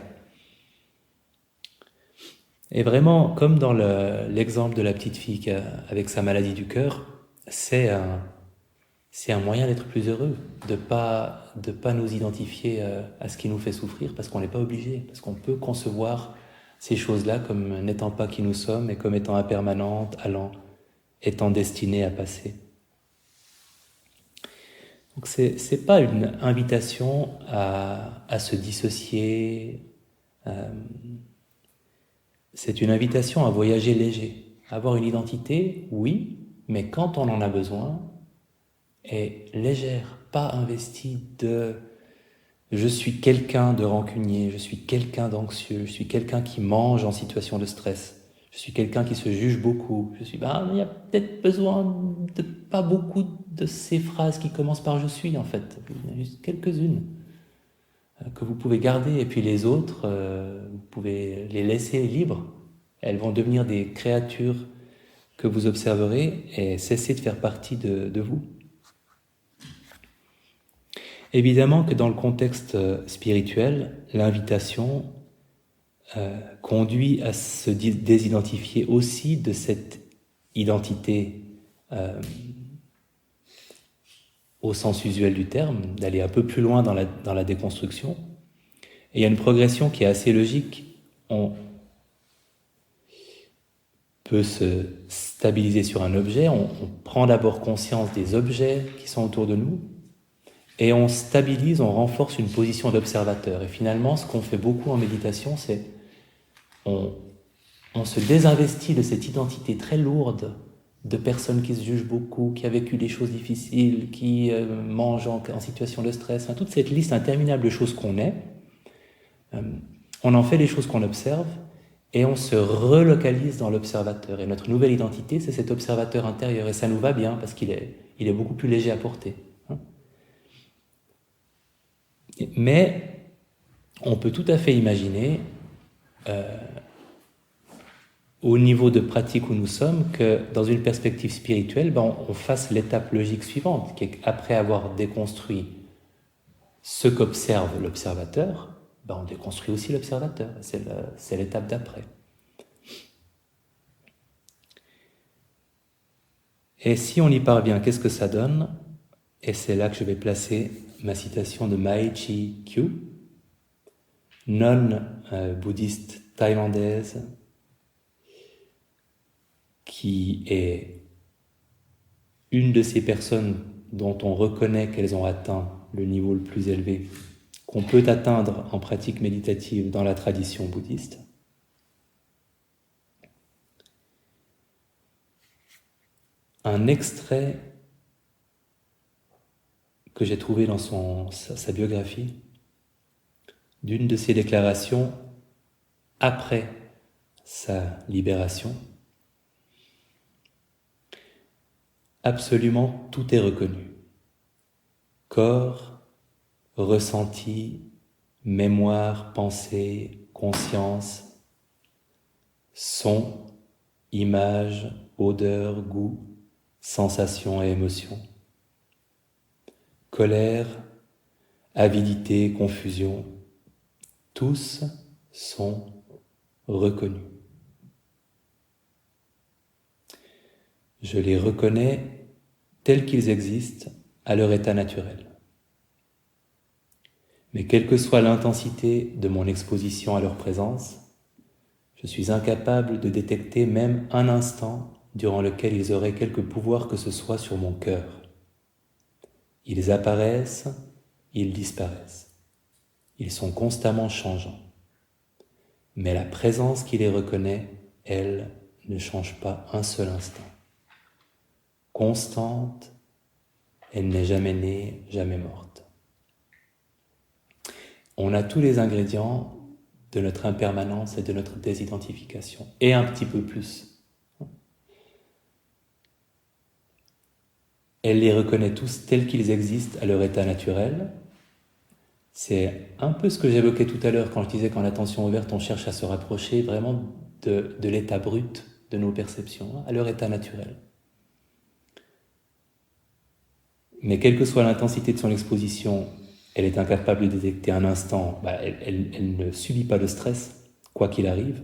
Et vraiment, comme dans l'exemple de la petite fille avec sa maladie du cœur, c'est un moyen d'être plus heureux, de pas nous identifier à ce qui nous fait souffrir, parce qu'on n'est pas obligé, parce qu'on peut concevoir ces choses-là comme n'étant pas qui nous sommes et comme étant impermanentes, étant destinées à passer. Donc c'est pas une invitation à se dissocier, c'est une invitation à voyager léger, à avoir une identité, oui, mais quand on en a besoin, est légère, pas investie de « je suis quelqu'un de rancunier, je suis quelqu'un d'anxieux, je suis quelqu'un qui mange en situation de stress ». Je suis quelqu'un qui se juge beaucoup. Il y a peut-être besoin de pas beaucoup de ces phrases qui commencent par « je suis » en fait. Il y en a juste quelques-unes que vous pouvez garder. Et puis les autres, vous pouvez les laisser libres. Elles vont devenir des créatures que vous observerez et cesser de faire partie de vous. Évidemment que dans le contexte spirituel, l'invitation conduit à se désidentifier aussi de cette identité au sens usuel du terme, d'aller un peu plus loin dans la déconstruction. Et il y a une progression qui est assez logique. On peut se stabiliser sur un objet, on prend d'abord conscience des objets qui sont autour de nous, et on stabilise, on renforce une position d'observateur. Et finalement, ce qu'on fait beaucoup en méditation, c'est on se désinvestit de cette identité très lourde de personnes qui se jugent beaucoup, qui a vécu des choses difficiles, qui mangent en situation de stress, toute cette liste interminable de choses qu'on est. On en fait des choses qu'on observe et on se relocalise dans l'observateur. Et notre nouvelle identité, c'est cet observateur intérieur. Et ça nous va bien parce qu'il est beaucoup plus léger à porter. Mais on peut tout à fait imaginer, au niveau de pratique où nous sommes, que dans une perspective spirituelle, on fasse l'étape logique suivante, qui est qu'après avoir déconstruit ce qu'observe l'observateur, on déconstruit aussi l'observateur. C'est l'étape d'après. Et si on y parvient, qu'est-ce que ça donne? Et c'est là que je vais placer ma citation de Mae Chi Kyu, nonne bouddhiste thaïlandaise, qui est une de ces personnes dont on reconnaît qu'elles ont atteint le niveau le plus élevé qu'on peut atteindre en pratique méditative dans la tradition bouddhiste. Un extrait que j'ai trouvé dans sa biographie d'une de ses déclarations après sa libération. Absolument tout est reconnu. Corps, ressenti, mémoire, pensée, conscience, son, image, odeur, goût, sensation et émotion. Colère, avidité, confusion, tous sont reconnus. Je les reconnais tels qu'ils existent à leur état naturel. Mais quelle que soit l'intensité de mon exposition à leur présence, je suis incapable de détecter même un instant durant lequel ils auraient quelque pouvoir que ce soit sur mon cœur. Ils apparaissent, ils disparaissent. Ils sont constamment changeants. Mais la présence qui les reconnaît, elle, ne change pas un seul instant. Constante, elle n'est jamais née, jamais morte. On a tous les ingrédients de notre impermanence et de notre désidentification, et un petit peu plus. Elle les reconnaît tous tels qu'ils existent à leur état naturel. C'est un peu ce que j'évoquais tout à l'heure quand je disais qu'en attention ouverte, on cherche à se rapprocher vraiment de l'état brut de nos perceptions, à leur état naturel. Mais quelle que soit l'intensité de son exposition, elle est incapable de détecter un instant, elle ne subit pas de stress, quoi qu'il arrive,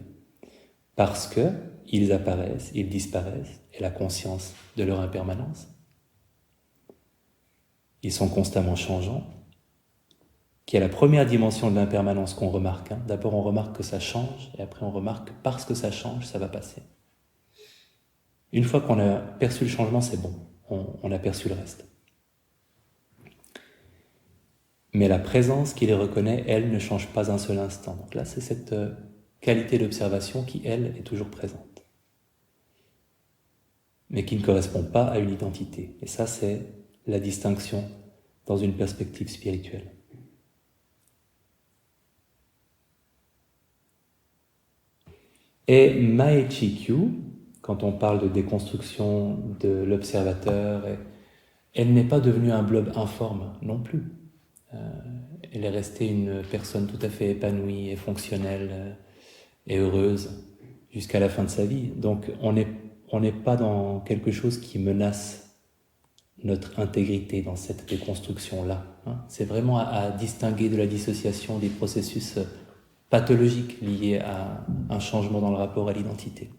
parce qu'ils apparaissent, ils disparaissent, et la conscience de leur impermanence. Ils sont constamment changeants, qui est la première dimension de l'impermanence qu'on remarque. D'abord, on remarque que ça change, et après on remarque que parce que ça change, ça va passer. Une fois qu'on a perçu le changement, c'est bon, on a perçu le reste. Mais la présence qui les reconnaît, elle, ne change pas un seul instant. Donc là, c'est cette qualité d'observation qui, elle, est toujours présente. Mais qui ne correspond pas à une identité. Et ça, c'est la distinction dans une perspective spirituelle. Et Mae Chi Kyu, quand on parle de déconstruction de l'observateur, elle n'est pas devenue un blob informe non plus. Elle est restée une personne tout à fait épanouie et fonctionnelle et heureuse jusqu'à la fin de sa vie. Donc on n'est pas dans quelque chose qui menace notre intégrité dans cette déconstruction-là. C'est vraiment à distinguer de la dissociation des processus pathologiques liés à un changement dans le rapport à l'identité.